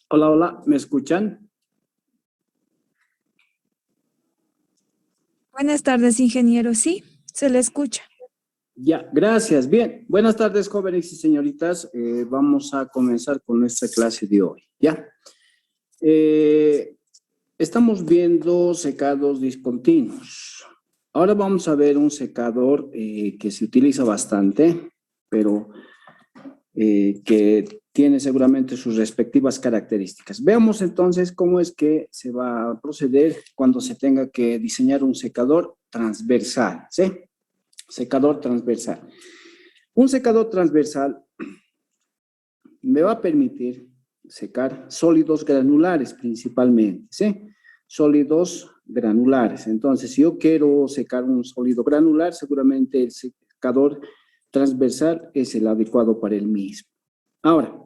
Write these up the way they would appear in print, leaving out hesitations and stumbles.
Hola, hola, ¿me escuchan? Buenas tardes, ingeniero. Sí, se le escucha. Ya, gracias. Bien, buenas tardes, jóvenes y señoritas. Vamos a comenzar con nuestra clase de hoy. Ya. Eh, Estamos viendo secados discontinuos. Ahora vamos a ver un secador que se utiliza bastante, pero que tiene seguramente sus respectivas características. Veamos entonces cómo es que se va a proceder cuando se tenga que diseñar un secador transversal, ¿sí? Secador transversal. Un secador transversal me va a permitir secar sólidos granulares principalmente, ¿sí? Sólidos granulares. Entonces, si yo quiero secar un sólido granular, seguramente el secador transversal es el adecuado para el mismo. Ahora,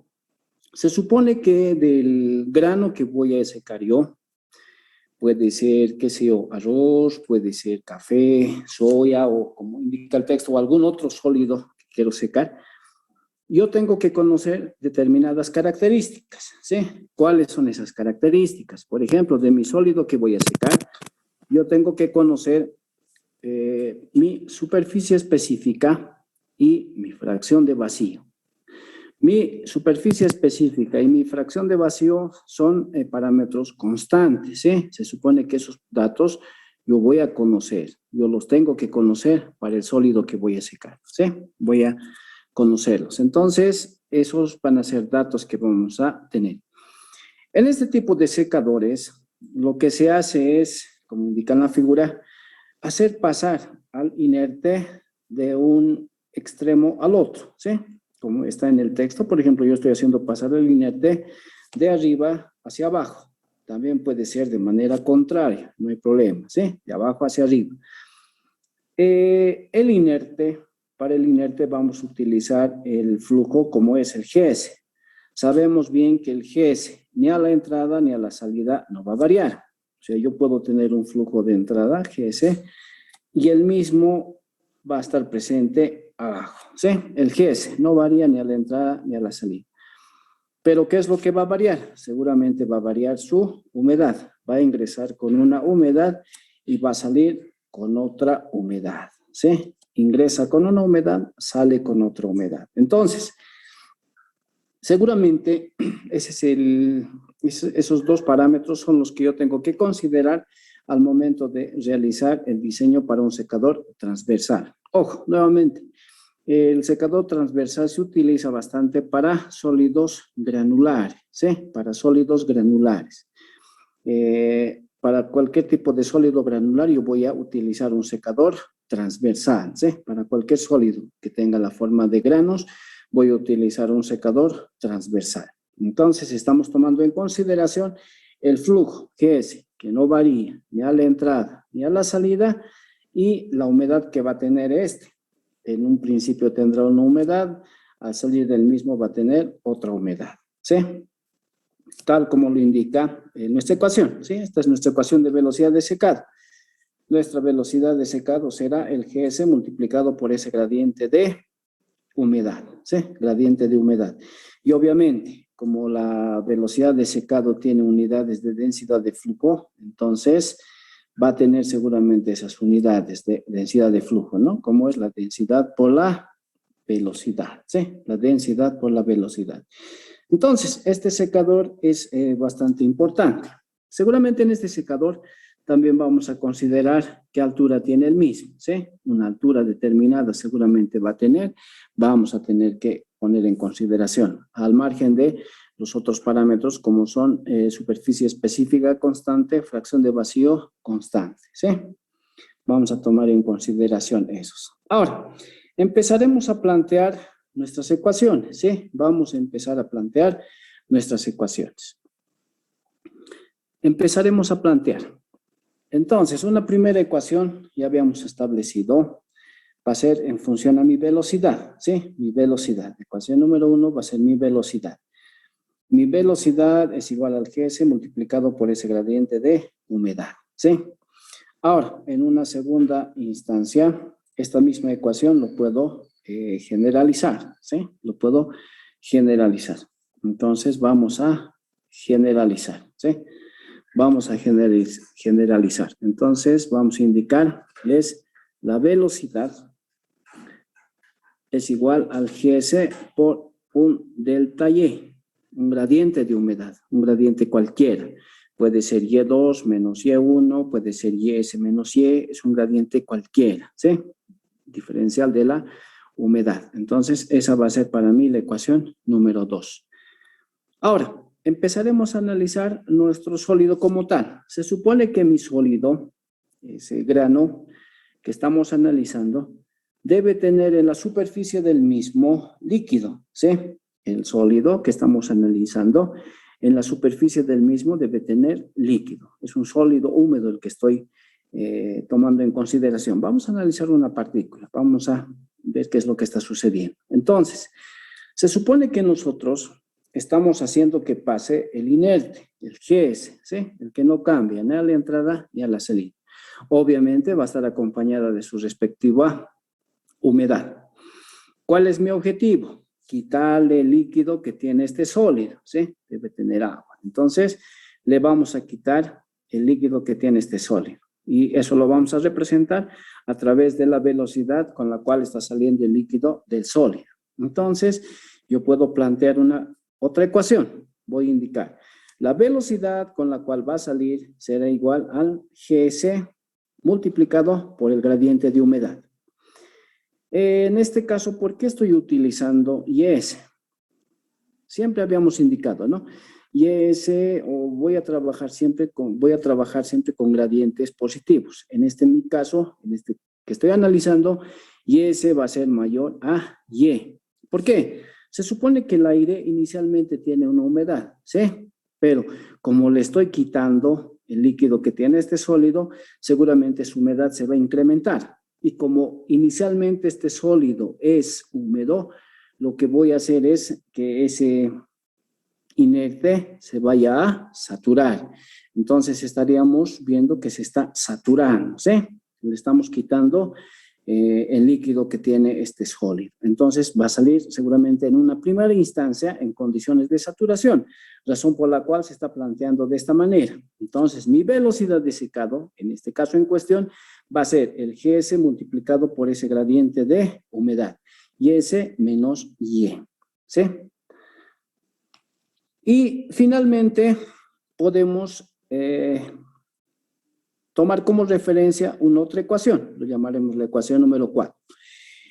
se supone que del grano que voy a secar yo, puede ser, qué sé yo, arroz, puede ser café, soya o como indica el texto, o algún otro sólido que quiero secar, yo tengo que conocer determinadas características, ¿sí? ¿Cuáles son esas características? Por ejemplo, de mi sólido que voy a secar, yo tengo que conocer mi superficie específica y mi fracción de vacío. Mi superficie específica y mi fracción de vacío son parámetros constantes, ¿sí? Se supone que esos datos yo voy a conocer, yo los tengo que conocer para el sólido que voy a secar, ¿sí? Voy a conocerlos. Entonces, esos van a ser datos que vamos a tener. En este tipo de secadores, lo que se hace es, como indica en la figura, hacer pasar al inerte de un extremo al otro, ¿sí? Como está en el texto, por ejemplo, yo estoy haciendo pasar el inerte de arriba hacia abajo. También puede ser de manera contraria, no hay problema, ¿sí? De abajo hacia arriba. El inerte, para el inerte vamos a utilizar el flujo como es el GS. Sabemos bien que el GS ni a la entrada ni a la salida no va a variar. O sea, yo puedo tener un flujo de entrada, GS, y el mismo va a estar presente abajo, ¿sí? El GS no varía ni a la entrada ni a la salida. Pero ¿qué es lo que va a variar? Seguramente va a variar su humedad. Va a ingresar con una humedad y va a salir con otra humedad, ¿sí? Ingresa con una humedad, sale con otra humedad. Entonces, seguramente esos dos parámetros son los que yo tengo que considerar al momento de realizar el diseño para un secador transversal. Ojo, nuevamente, el secador transversal se utiliza bastante para sólidos granulares, ¿sí? Para sólidos granulares. Para cualquier tipo de sólido granular yo voy a utilizar un secador transversal, ¿sí? Para cualquier sólido que tenga la forma de granos, voy a utilizar un secador transversal. Entonces, estamos tomando en consideración el flujo, que es que no varía ni a la entrada ni a la salida, y la humedad que va a tener este. En un principio tendrá una humedad, al salir del mismo va a tener otra humedad, ¿sí? Tal como lo indica nuestra ecuación, ¿sí? Esta es nuestra ecuación de velocidad de secado. Nuestra velocidad de secado será el GS multiplicado por ese gradiente de humedad, ¿sí? Gradiente de humedad. Y obviamente, como la velocidad de secado tiene unidades de densidad de flujo, entonces va a tener seguramente esas unidades de densidad de flujo, ¿no? Como es la densidad por la velocidad, ¿sí? La densidad por la velocidad. Entonces, este secador es bastante importante. Seguramente en este secador también vamos a considerar qué altura tiene el mismo, ¿sí? Una altura determinada seguramente va a tener, vamos a tener que poner en consideración, al margen de los otros parámetros como son superficie específica constante, fracción de vacío constante, ¿sí? Vamos a tomar en consideración esos. Ahora, empezaremos a plantear nuestras ecuaciones, ¿sí? Vamos a empezar a plantear nuestras ecuaciones. Empezaremos a plantear. Entonces, una primera ecuación ya habíamos establecido, va a ser en función a mi velocidad, ¿sí? Mi velocidad. Ecuación número 1 va a ser mi velocidad. Mi velocidad es igual al GS multiplicado por ese gradiente de humedad, ¿sí? Ahora, en una segunda instancia, esta misma ecuación lo puedo generalizar, ¿sí? Lo puedo generalizar. Entonces, vamos a generalizar, ¿sí? Vamos a generalizar. Entonces, vamos a indicar, es la velocidad es igual al GS por un delta Y, un gradiente de humedad, un gradiente cualquiera. Puede ser Y2 menos Y1, puede ser YS menos Y, es un gradiente cualquiera, ¿sí? Diferencial de la humedad. Entonces, esa va a ser para mí la ecuación número 2. Ahora, empezaremos a analizar nuestro sólido como tal. Se supone que mi sólido, ese grano que estamos analizando, debe tener en la superficie del mismo líquido, ¿sí? El sólido que estamos analizando, en la superficie del mismo debe tener líquido. Es un sólido húmedo el que estoy tomando en consideración. Vamos a analizar una partícula. Vamos a ver qué es lo que está sucediendo. Entonces, se supone que nosotros estamos haciendo que pase el inerte, el GS, ¿sí? El que no cambia ni a la entrada ni a la salida. Obviamente va a estar acompañada de su respectiva humedad. ¿Cuál es mi objetivo? Quitarle el líquido que tiene este sólido, ¿sí? Debe tener agua. Entonces, le vamos a quitar el líquido que tiene este sólido. Y eso lo vamos a representar a través de la velocidad con la cual está saliendo el líquido del sólido. Entonces, yo puedo plantear otra ecuación. Voy a indicar la velocidad con la cual va a salir será igual al GS multiplicado por el gradiente de humedad. En este caso, ¿por qué estoy utilizando YS? Siempre habíamos indicado, ¿no? YS, o voy a trabajar siempre con gradientes positivos. En mi caso, en este que estoy analizando, YS va a ser mayor a Y. ¿Por qué? Se supone que el aire inicialmente tiene una humedad, ¿sí? Pero como le estoy quitando el líquido que tiene este sólido, seguramente su humedad se va a incrementar. Y como inicialmente este sólido es húmedo, lo que voy a hacer es que ese inerte se vaya a saturar. Entonces estaríamos viendo que se está saturando, ¿sí? Le estamos quitando el líquido que tiene este sólido. Entonces va a salir seguramente en una primera instancia en condiciones de saturación, razón por la cual se está planteando de esta manera. Entonces mi velocidad de secado, en este caso en cuestión, va a ser el GS multiplicado por ese gradiente de humedad, YS menos Y, ¿sí? Y finalmente podemos tomar como referencia una otra ecuación, lo llamaremos la ecuación número 4.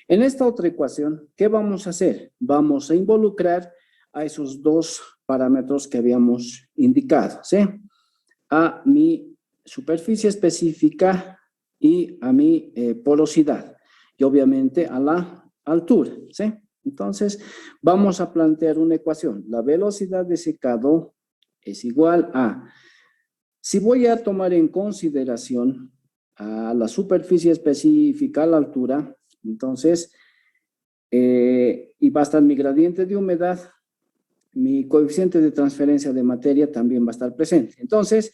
En esta otra ecuación, ¿qué vamos a hacer? Vamos a involucrar a esos dos parámetros que habíamos indicado, ¿sí? A mi superficie específica y a mi porosidad, y obviamente a la altura, ¿sí? Entonces, vamos a plantear una ecuación. La velocidad de secado es igual a, si voy a tomar en consideración a la superficie específica, a la altura, entonces, y va a estar mi gradiente de humedad, mi coeficiente de transferencia de materia también va a estar presente. Entonces,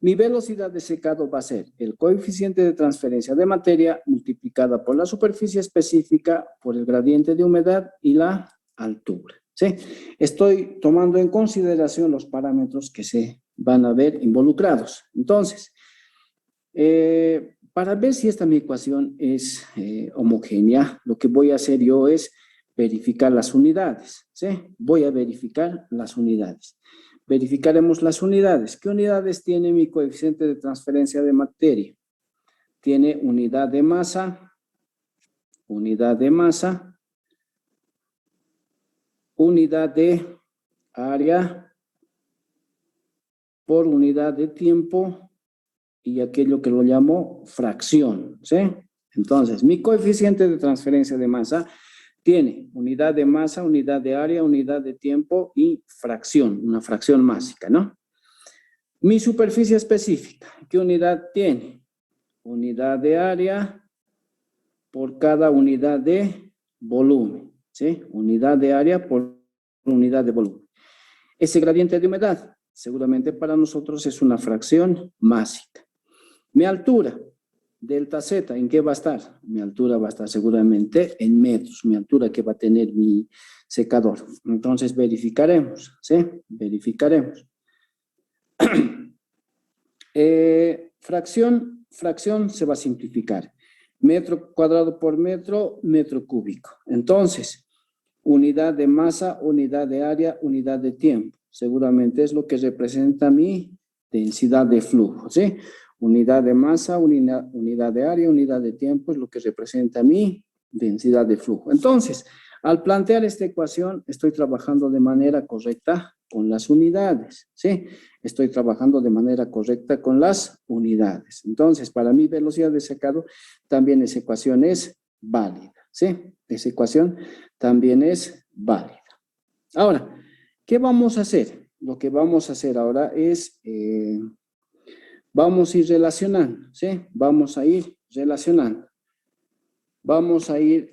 mi velocidad de secado va a ser el coeficiente de transferencia de materia multiplicada por la superficie específica, por el gradiente de humedad y la altura, ¿sí? Estoy tomando en consideración los parámetros que se van a ver involucrados. Entonces, para ver si mi ecuación es homogénea, lo que voy a hacer yo es verificar las unidades, ¿sí? Voy a verificar las unidades. Verificaremos las unidades. ¿Qué unidades tiene mi coeficiente de transferencia de materia? Tiene unidad de masa, unidad de área por unidad de tiempo y aquello que lo llamo fracción, ¿sí? Entonces, mi coeficiente de transferencia de masa tiene unidad de masa, unidad de área, unidad de tiempo y fracción, una fracción másica, ¿no? Mi superficie específica, ¿qué unidad tiene? Unidad de área por cada unidad de volumen, ¿sí? Unidad de área por unidad de volumen. Ese gradiente de humedad, seguramente para nosotros es una fracción másica. Mi altura, delta Z, ¿en qué va a estar? Mi altura va a estar seguramente en metros, mi altura que va a tener mi secador. Entonces verificaremos, ¿sí? Verificaremos. Fracción se va a simplificar. Metro cuadrado por metro, metro cúbico. Entonces, unidad de masa, unidad de área, unidad de tiempo. Seguramente es lo que representa mi densidad de flujo, ¿sí? Unidad de masa, unidad de área, unidad de tiempo es lo que representa mi densidad de flujo. Entonces, al plantear esta ecuación, estoy trabajando de manera correcta con las unidades, ¿sí? Estoy trabajando de manera correcta con las unidades. Entonces, para mi velocidad de secado, también esa ecuación es válida, ¿sí? Esa ecuación también es válida. Ahora, ¿qué vamos a hacer? Lo que vamos a hacer ahora es, vamos a ir relacionando, ¿sí? Vamos a ir relacionando. Vamos a ir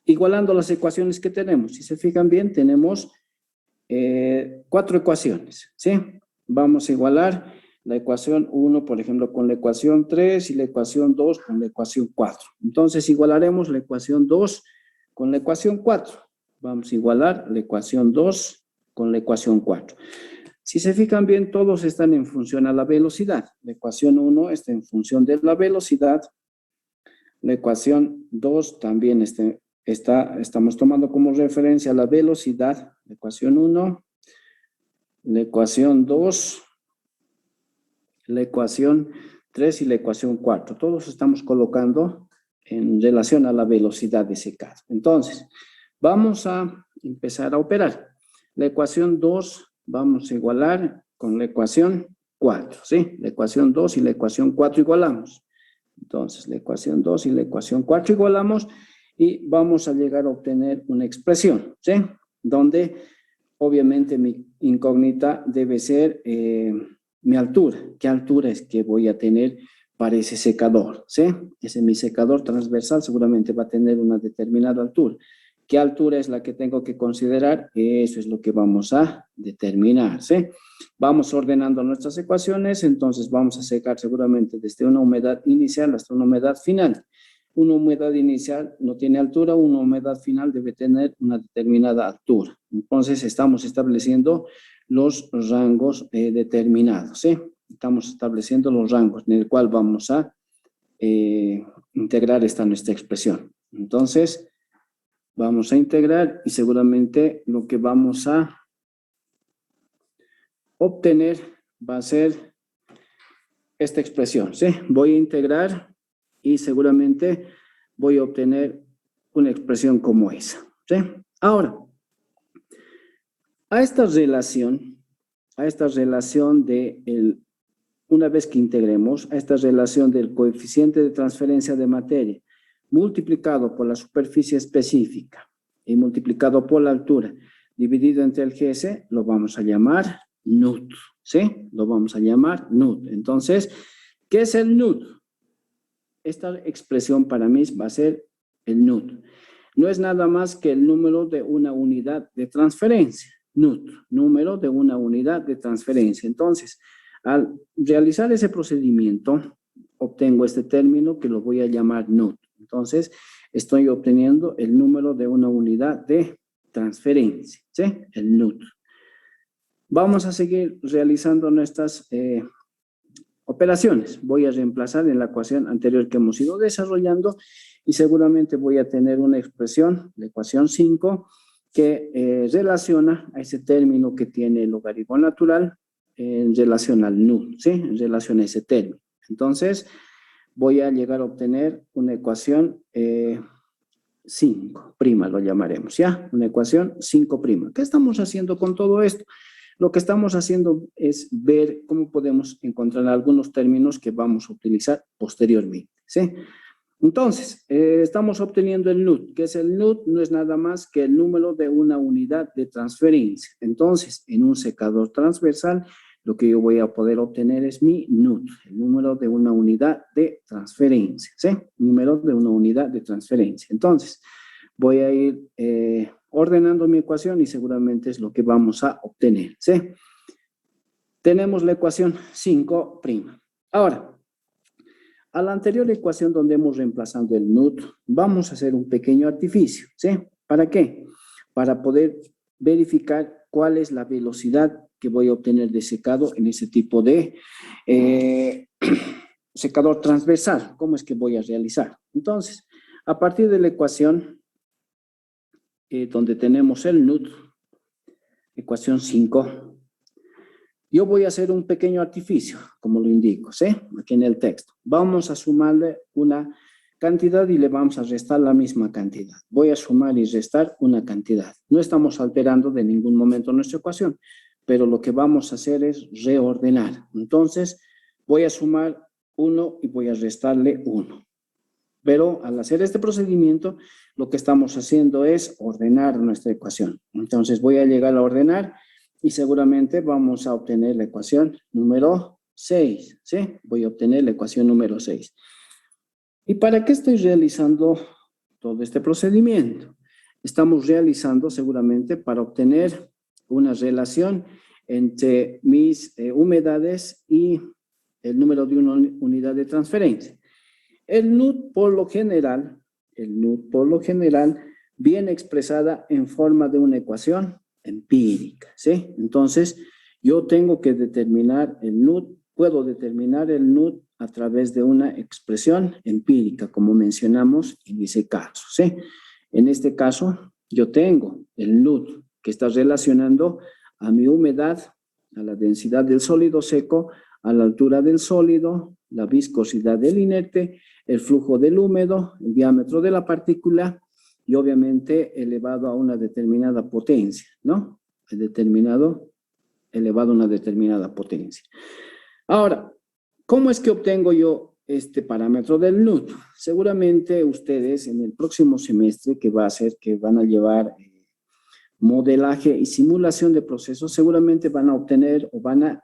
igualando las ecuaciones que tenemos. Si se fijan bien, tenemos 4 ecuaciones, ¿sí? Vamos a igualar la ecuación 1, por ejemplo, con la ecuación 3 y la ecuación 2 con la ecuación 4. Entonces, igualaremos la ecuación 2 con la ecuación 4. Vamos a igualar la ecuación 2 con la ecuación 4. Si se fijan bien, todos están en función a la velocidad. La ecuación 1 está en función de la velocidad. La ecuación 2 también estamos tomando como referencia la velocidad. La ecuación 1, la ecuación 2, la ecuación 3 y la ecuación 4. Todos estamos colocando en relación a la velocidad de secado. Entonces, vamos a empezar a operar. La ecuación 2 vamos a igualar con la ecuación 4, ¿sí? La ecuación 2 y la ecuación 4 igualamos. Entonces, la ecuación 2 y la ecuación 4 igualamos y vamos a llegar a obtener una expresión, ¿sí? Donde obviamente mi incógnita debe ser mi altura. ¿Qué altura es que voy a tener para ese secador? ¿Sí? Ese mi secador transversal seguramente va a tener una determinada altura. ¿Qué altura es la que tengo que considerar? Eso es lo que vamos a determinar, ¿sí? Vamos ordenando nuestras ecuaciones, entonces vamos a secar seguramente desde una humedad inicial hasta una humedad final. Una humedad inicial no tiene altura, una humedad final debe tener una determinada altura. Entonces, estamos estableciendo los rangos determinados, ¿sí? Estamos estableciendo los rangos en el cual vamos a integrar esta nuestra expresión. Entonces, vamos a integrar y seguramente lo que vamos a obtener va a ser esta expresión, ¿sí? Voy a integrar y seguramente voy a obtener una expresión como esa, ¿sí? Ahora, a esta relación una vez que integremos, a esta relación del coeficiente de transferencia de materia multiplicado por la superficie específica y multiplicado por la altura dividido entre el GS, lo vamos a llamar NUT, ¿sí? Lo vamos a llamar NUT. Entonces, ¿qué es el NUT? Esta expresión para mí va a ser el NUT. No es nada más que el número de una unidad de transferencia. NUT, número de una unidad de transferencia. Entonces, al realizar ese procedimiento, obtengo este término que lo voy a llamar NUT. Entonces, estoy obteniendo el número de una unidad de transferencia, ¿sí? El NUT. Vamos a seguir realizando nuestras operaciones. Voy a reemplazar en la ecuación anterior que hemos ido desarrollando y seguramente voy a tener una expresión, la ecuación 5, que relaciona a ese término que tiene el logaritmo natural en relación al NUT, ¿sí? En relación a ese término. Entonces, voy a llegar a obtener una ecuación 5', lo llamaremos, ¿ya? Una ecuación 5'. ¿Qué estamos haciendo con todo esto? Lo que estamos haciendo es ver cómo podemos encontrar algunos términos que vamos a utilizar posteriormente, ¿sí? Entonces, estamos obteniendo el NUT. ¿Qué es el NUT? No es nada más que el número de una unidad de transferencia. Entonces, en un secador transversal, lo que yo voy a poder obtener es mi NUT, el número de una unidad de transferencia, ¿sí? Número de una unidad de transferencia. Entonces, voy a ir ordenando mi ecuación y seguramente es lo que vamos a obtener, ¿sí? Tenemos la ecuación 5'. Ahora, a la anterior ecuación donde hemos reemplazado el NUT, vamos a hacer un pequeño artificio, ¿sí? ¿Para qué? Para poder verificar cuál es la velocidad que voy a obtener de secado en ese tipo de secador transversal. ¿Cómo es que voy a realizar? Entonces, a partir de la ecuación donde tenemos el NUT, ecuación 5, yo voy a hacer un pequeño artificio, como lo indico, ¿sí? Aquí en el texto. Vamos a sumarle una cantidad y le vamos a restar la misma cantidad. Voy a sumar y restar una cantidad. No estamos alterando de ningún momento nuestra ecuación, pero lo que vamos a hacer es reordenar. Entonces, voy a sumar 1 y voy a restarle 1. Pero al hacer este procedimiento, lo que estamos haciendo es ordenar nuestra ecuación. Entonces, voy a llegar a ordenar y seguramente vamos a obtener la ecuación número 6, ¿sí? Voy a obtener la ecuación número 6. ¿Y para qué estoy realizando todo este procedimiento? Estamos realizando seguramente para obtener una relación entre mis humedades y el número de una unidad de transferencia. El NUT por lo general viene expresada en forma de una ecuación empírica, ¿sí? Entonces, yo tengo que determinar el NUT, puedo determinar el NUT a través de una expresión empírica, como mencionamos en ese caso, ¿sí? En este caso, yo tengo el NUT que está relacionando a mi humedad, a la densidad del sólido seco, a la altura del sólido, la viscosidad del inerte, el flujo del húmedo, el diámetro de la partícula y obviamente elevado a una determinada potencia, ¿no? Elevado a una determinada potencia. Ahora, ¿cómo es que obtengo yo este parámetro del NUT? Seguramente ustedes en el próximo semestre que van a llevar modelaje y simulación de procesos, seguramente van a obtener o van a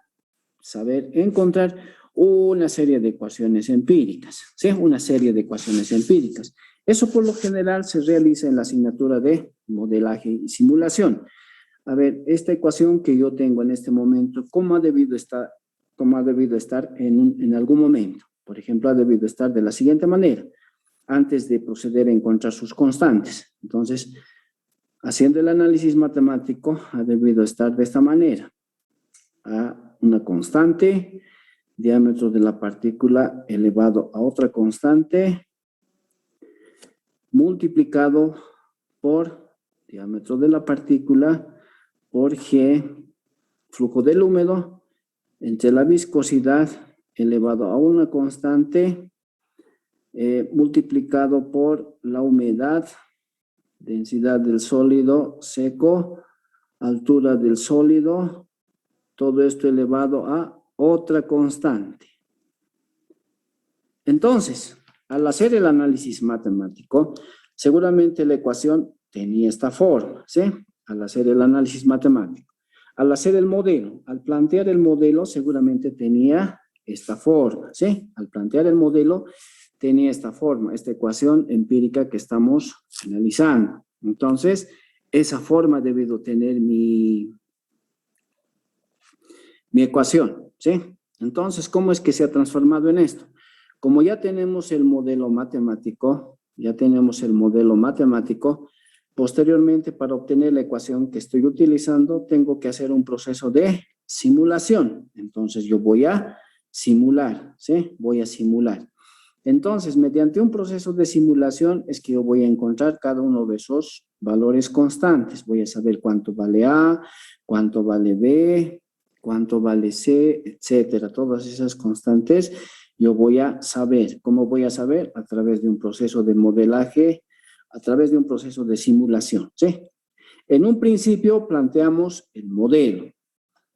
saber encontrar una serie de ecuaciones empíricas, ¿sí? Una serie de ecuaciones empíricas. Eso por lo general se realiza en la asignatura de modelaje y simulación. A ver, esta ecuación que yo tengo en este momento, ¿cómo ha debido estar en algún momento? Por ejemplo, ha debido estar de la siguiente manera, antes de proceder a encontrar sus constantes. Entonces, haciendo el análisis matemático, ha debido estar de esta manera. A una constante, diámetro de la partícula elevado a otra constante, multiplicado por diámetro de la partícula por G, flujo del húmedo, entre la viscosidad elevado a una constante, multiplicado por la humedad, densidad del sólido seco, altura del sólido, todo esto elevado a otra constante. Entonces, al hacer el análisis matemático, seguramente la ecuación tenía esta forma, ¿sí? Al hacer el análisis matemático. Al hacer el modelo, al plantear el modelo, seguramente tenía esta forma, ¿sí? Al plantear el modelo, tenía esta forma, esta ecuación empírica que estamos analizando. Entonces, esa forma debido tener mi ecuación, ¿sí? Entonces, ¿cómo es que se ha transformado en esto? Como ya tenemos el modelo matemático, posteriormente para obtener la ecuación que estoy utilizando, tengo que hacer un proceso de simulación. Entonces, yo voy a simular, ¿sí? Voy a simular. Entonces, mediante un proceso de simulación es que yo voy a encontrar cada uno de esos valores constantes. Voy a saber cuánto vale A, cuánto vale B, cuánto vale C, etcétera. Todas esas constantes yo voy a saber. ¿Cómo voy a saber? A través de un proceso de modelaje, a través de un proceso de simulación, ¿sí? En un principio planteamos el modelo.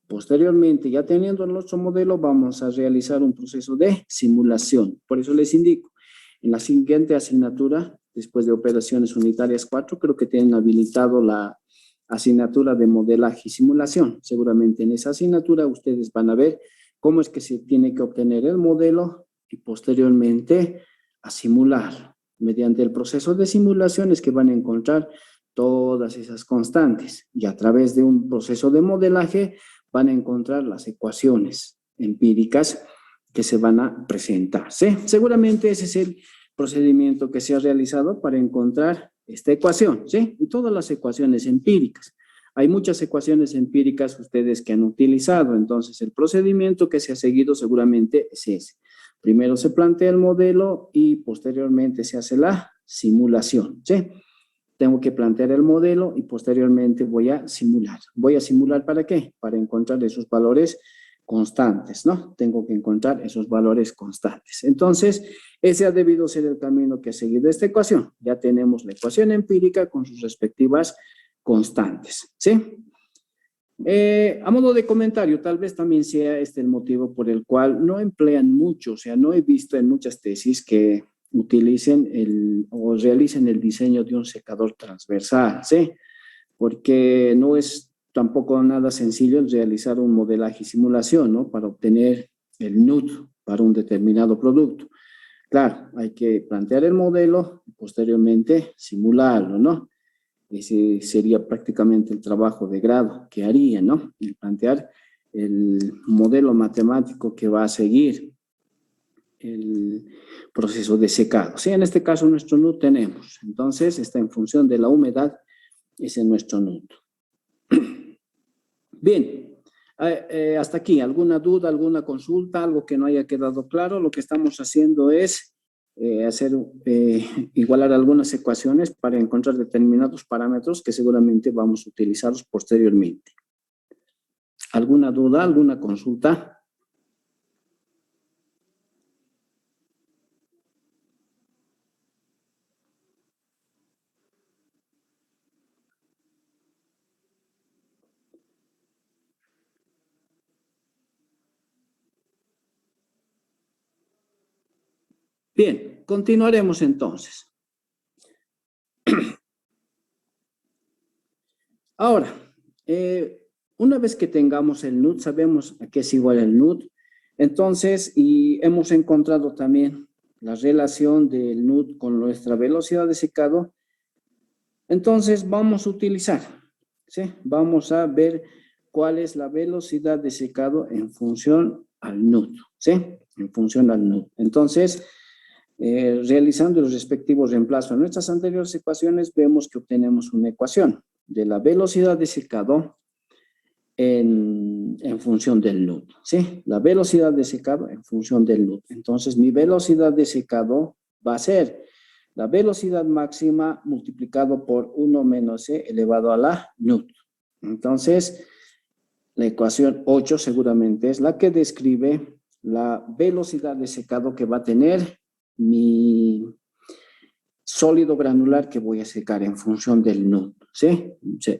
Posteriormente, ya teniendo nuestro modelo, vamos a realizar un proceso de simulación. Por eso les indico, en la siguiente asignatura, después de operaciones unitarias 4, creo que tienen habilitado la asignatura de modelaje y simulación. Seguramente en esa asignatura ustedes van a ver cómo es que se tiene que obtener el modelo y posteriormente a simular. Mediante el proceso de simulación es que van a encontrar todas esas constantes y a través de un proceso de modelaje van a encontrar las ecuaciones empíricas que se van a presentar, ¿sí? Seguramente ese es el procedimiento que se ha realizado para encontrar esta ecuación, ¿sí? Y todas las ecuaciones empíricas. Hay muchas ecuaciones empíricas ustedes que han utilizado, entonces el procedimiento que se ha seguido seguramente es ese. Primero se plantea el modelo y posteriormente se hace la simulación, ¿sí? Tengo que plantear el modelo y posteriormente voy a simular. ¿Voy a simular para qué? Para encontrar esos valores constantes, ¿no? Tengo que encontrar esos valores constantes. Entonces, ese ha debido ser el camino que ha seguido esta ecuación. Ya tenemos la ecuación empírica con sus respectivas constantes, ¿sí? A modo de comentario, tal vez también sea este el motivo por el cual no emplean mucho, o sea, no he visto en muchas tesis que utilicen o realicen el diseño de un secador transversal, ¿sí? Porque no es tampoco nada sencillo el realizar un modelaje y simulación, ¿no? Para obtener el NUT para un determinado producto. Claro, hay que plantear el modelo y posteriormente simularlo, ¿no? Ese sería prácticamente el trabajo de grado que haría, ¿no? El plantear el modelo matemático que va a seguir el proceso de secado. Sí, en este caso nuestro NUT tenemos. Entonces, está en función de la humedad, ese es nuestro NUT. Bien, hasta aquí, ¿alguna duda, alguna consulta, algo que no haya quedado claro? Lo que estamos haciendo es igualar algunas ecuaciones para encontrar determinados parámetros que seguramente vamos a utilizarlos posteriormente. ¿Alguna duda, alguna consulta? Bien, continuaremos entonces. Ahora, una vez que tengamos el NUT, sabemos a qué es igual el NUT, entonces, y hemos encontrado también la relación del NUT con nuestra velocidad de secado, entonces vamos a utilizar, ¿sí? Vamos a ver cuál es la velocidad de secado en función al NUT, ¿sí? En función al NUT. Entonces, realizando los respectivos reemplazos a nuestras anteriores ecuaciones, vemos que obtenemos una ecuación de la velocidad de secado en función del NUT, ¿sí? La velocidad de secado en función del NUT. Entonces, mi velocidad de secado va a ser la velocidad máxima multiplicado por 1 menos e elevado a la NUT. Entonces, la ecuación 8 seguramente es la que describe la velocidad de secado que va a tener mi sólido granular que voy a secar en función del NUT, ¿sí?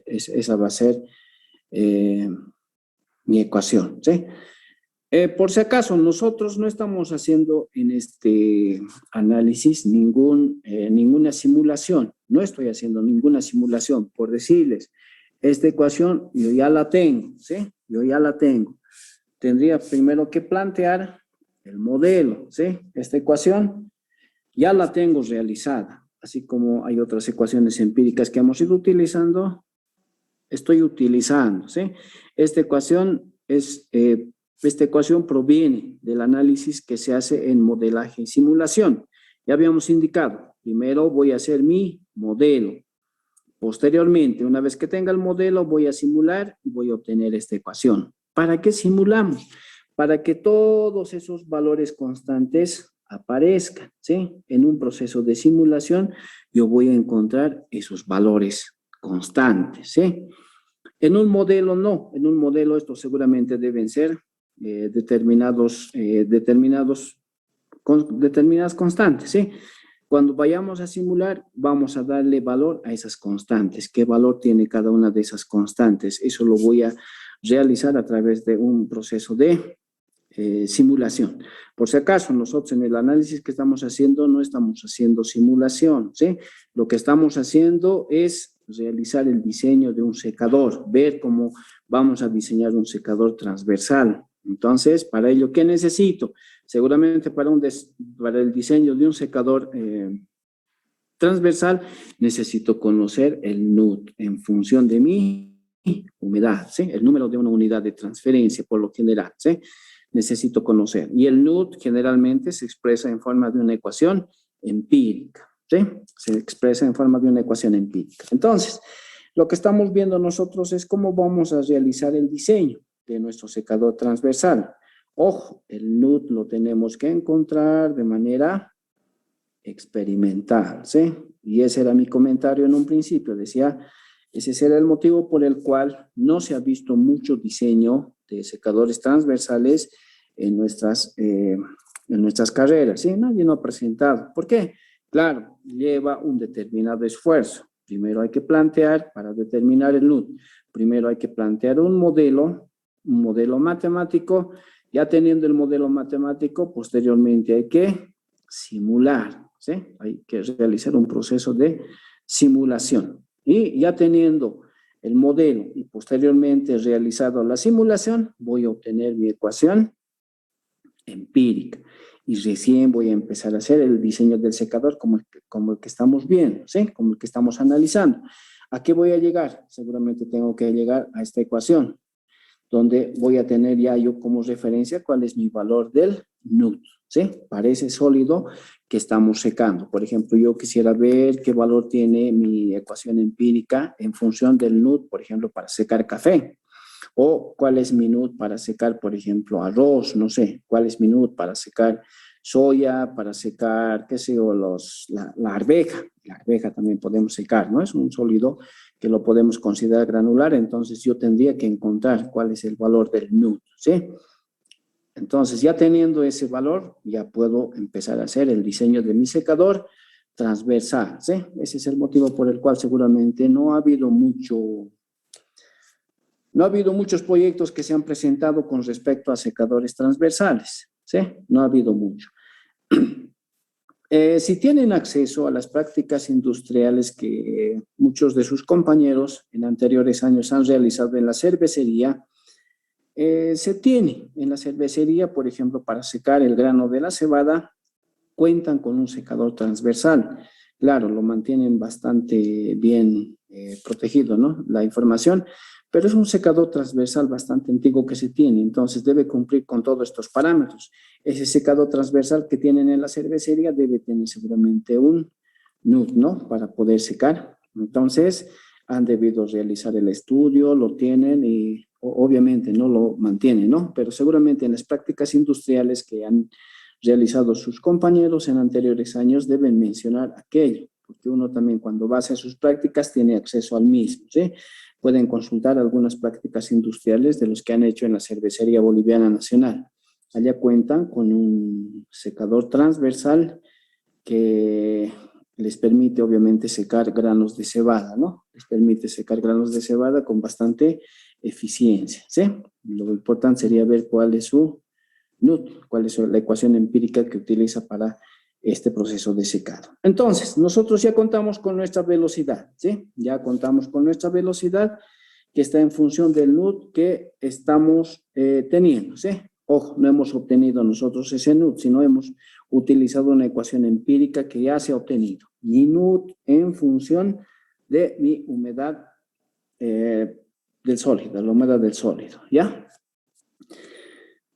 Esa va a ser mi ecuación, ¿sí? Por si acaso, nosotros no estamos haciendo en este análisis ninguna simulación, no estoy haciendo ninguna simulación, por decirles, esta ecuación yo ya la tengo, ¿sí? Yo ya la tengo. Tendría primero que plantear el modelo, ¿sí? Esta ecuación ya la tengo realizada, así como hay otras ecuaciones empíricas que hemos ido utilizando, estoy utilizando, ¿sí? Esta ecuación proviene del análisis que se hace en modelaje y simulación. Ya habíamos indicado, primero voy a hacer mi modelo. Posteriormente, una vez que tenga el modelo, voy a simular y voy a obtener esta ecuación. ¿Para qué simulamos? Para que todos esos valores constantes aparezcan, ¿sí? En un proceso de simulación, yo voy a encontrar esos valores constantes, ¿sí? En un modelo no, en un modelo estos seguramente deben ser determinadas constantes, ¿sí? Cuando vayamos a simular, vamos a darle valor a esas constantes. ¿Qué valor tiene cada una de esas constantes? Eso lo voy a realizar a través de un proceso de simulación. Por si acaso, nosotros en el análisis que estamos haciendo, no estamos haciendo simulación, ¿sí? Lo que estamos haciendo es realizar el diseño de un secador, ver cómo vamos a diseñar un secador transversal. Entonces, para ello, ¿qué necesito? Seguramente para el diseño de un secador transversal, necesito conocer el NUT en función de mi humedad, ¿sí? El número de una unidad de transferencia, por lo general, ¿sí? necesito conocer. Y el NUT generalmente se expresa en forma de una ecuación empírica, ¿sí? Se expresa en forma de una ecuación empírica. Entonces, lo que estamos viendo nosotros es cómo vamos a realizar el diseño de nuestro secador transversal. Ojo, el NUT lo tenemos que encontrar de manera experimental, ¿sí? Y ese era mi comentario en un principio. Decía, ese será el motivo por el cual no se ha visto mucho diseño de secadores transversales en nuestras carreras, ¿sí? Nadie lo ha presentado. ¿Por qué? Claro, lleva un determinado esfuerzo. Primero hay que plantear, para determinar el NUT, primero hay que plantear un modelo matemático. Ya teniendo el modelo matemático, posteriormente hay que simular, ¿sí? Hay que realizar un proceso de simulación. Y ya teniendo el modelo y posteriormente realizado la simulación, voy a obtener mi ecuación empírica. Y recién voy a empezar a hacer el diseño del secador como el que estamos viendo, ¿sí? Como el que estamos analizando. ¿A qué voy a llegar? Seguramente tengo que llegar a esta ecuación, donde voy a tener ya yo como referencia cuál es mi valor del NUT, ¿sí? Para ese sólido que estamos secando. Por ejemplo, yo quisiera ver qué valor tiene mi ecuación empírica en función del NUT, por ejemplo, para secar café. O cuál es mi NUT para secar, por ejemplo, arroz, no sé, cuál es mi NUT para secar soya, para secar, qué sé yo, la arveja. La arveja también podemos secar, ¿no? Es un sólido que lo podemos considerar granular, entonces yo tendría que encontrar cuál es el valor del NUT, ¿sí? Entonces, ya teniendo ese valor, ya puedo empezar a hacer el diseño de mi secador transversal, ¿sí? Ese es el motivo por el cual seguramente no ha habido muchos proyectos que se han presentado con respecto a secadores transversales, ¿sí? No ha habido mucho. Si tienen acceso a las prácticas industriales que muchos de sus compañeros en anteriores años han realizado en la cervecería, se tiene en la cervecería, por ejemplo, para secar el grano de la cebada, cuentan con un secador transversal. Claro, lo mantienen bastante bien protegido, ¿no? La información, pero es un secador transversal bastante antiguo que se tiene, entonces debe cumplir con todos estos parámetros. Ese secador transversal que tienen en la cervecería debe tener seguramente un NUT, ¿no? Para poder secar. Entonces, han debido realizar el estudio, lo tienen y obviamente no lo mantienen, ¿no? Pero seguramente en las prácticas industriales que han realizado sus compañeros en anteriores años deben mencionar aquello, porque uno también cuando va a hacer sus prácticas tiene acceso al mismo, ¿sí? Pueden consultar algunas prácticas industriales de los que han hecho en la Cervecería Boliviana Nacional. Allá cuentan con un secador transversal que les permite obviamente secar granos de cebada, ¿no? Les permite secar granos de cebada con bastante eficiencia, ¿sí? Lo importante sería ver cuál es su NUT, cuál es la ecuación empírica que utiliza para este proceso de secado. Entonces, nosotros ya contamos con nuestra velocidad, ¿sí? Ya contamos con nuestra velocidad que está en función del NUT que estamos teniendo, ¿sí? Ojo, no hemos obtenido nosotros ese NUT, sino hemos utilizado una ecuación empírica que ya se ha obtenido. Mi NUT en función de mi humedad del sólido, la humedad del sólido, ¿ya?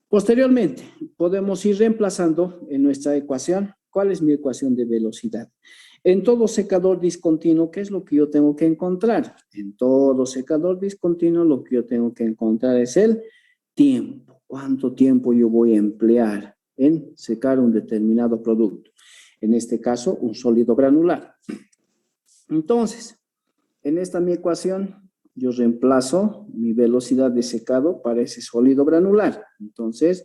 Posteriormente, podemos ir reemplazando en nuestra ecuación. ¿Cuál es mi ecuación de velocidad? En todo secador discontinuo, ¿qué es lo que yo tengo que encontrar? En todo secador discontinuo, lo que yo tengo que encontrar es el tiempo. ¿Cuánto tiempo yo voy a emplear en secar un determinado producto? En este caso, un sólido granular. Entonces, en esta mi ecuación, yo reemplazo mi velocidad de secado para ese sólido granular. Entonces,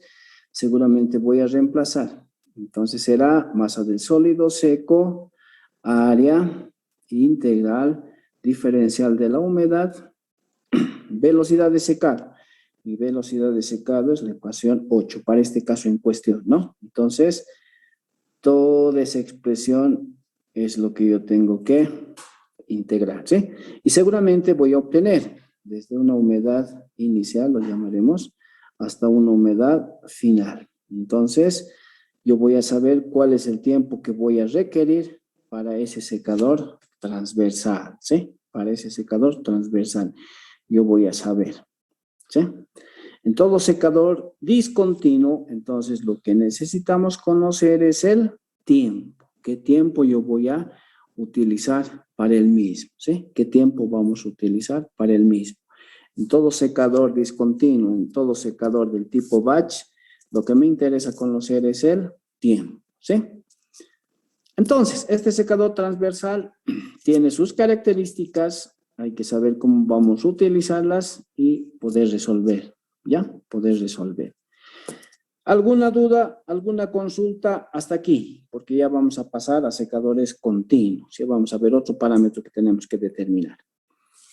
seguramente voy a reemplazar. Entonces, será masa del sólido seco, área integral, diferencial de la humedad, velocidad de secado. Mi velocidad de secado es la ecuación 8, para este caso en cuestión, ¿no? Entonces, toda esa expresión es lo que yo tengo que integrar, ¿sí? Y seguramente voy a obtener desde una humedad inicial, lo llamaremos, hasta una humedad final. Entonces, yo voy a saber cuál es el tiempo que voy a requerir para ese secador transversal, ¿sí? Para ese secador transversal, yo voy a saber, ¿sí? En todo secador discontinuo, entonces lo que necesitamos conocer es el tiempo. ¿Qué tiempo yo voy a utilizar para el mismo? ¿Sí? ¿Qué tiempo vamos a utilizar para el mismo? En todo secador discontinuo, en todo secador del tipo batch, lo que me interesa conocer es el tiempo. ¿Sí? Entonces, este secador transversal tiene sus características, hay que saber cómo vamos a utilizarlas y poder resolver, ¿ya? Poder resolver. ¿Alguna duda, alguna consulta hasta aquí? Porque ya vamos a pasar a secadores continuos, ya vamos a ver otro parámetro que tenemos que determinar.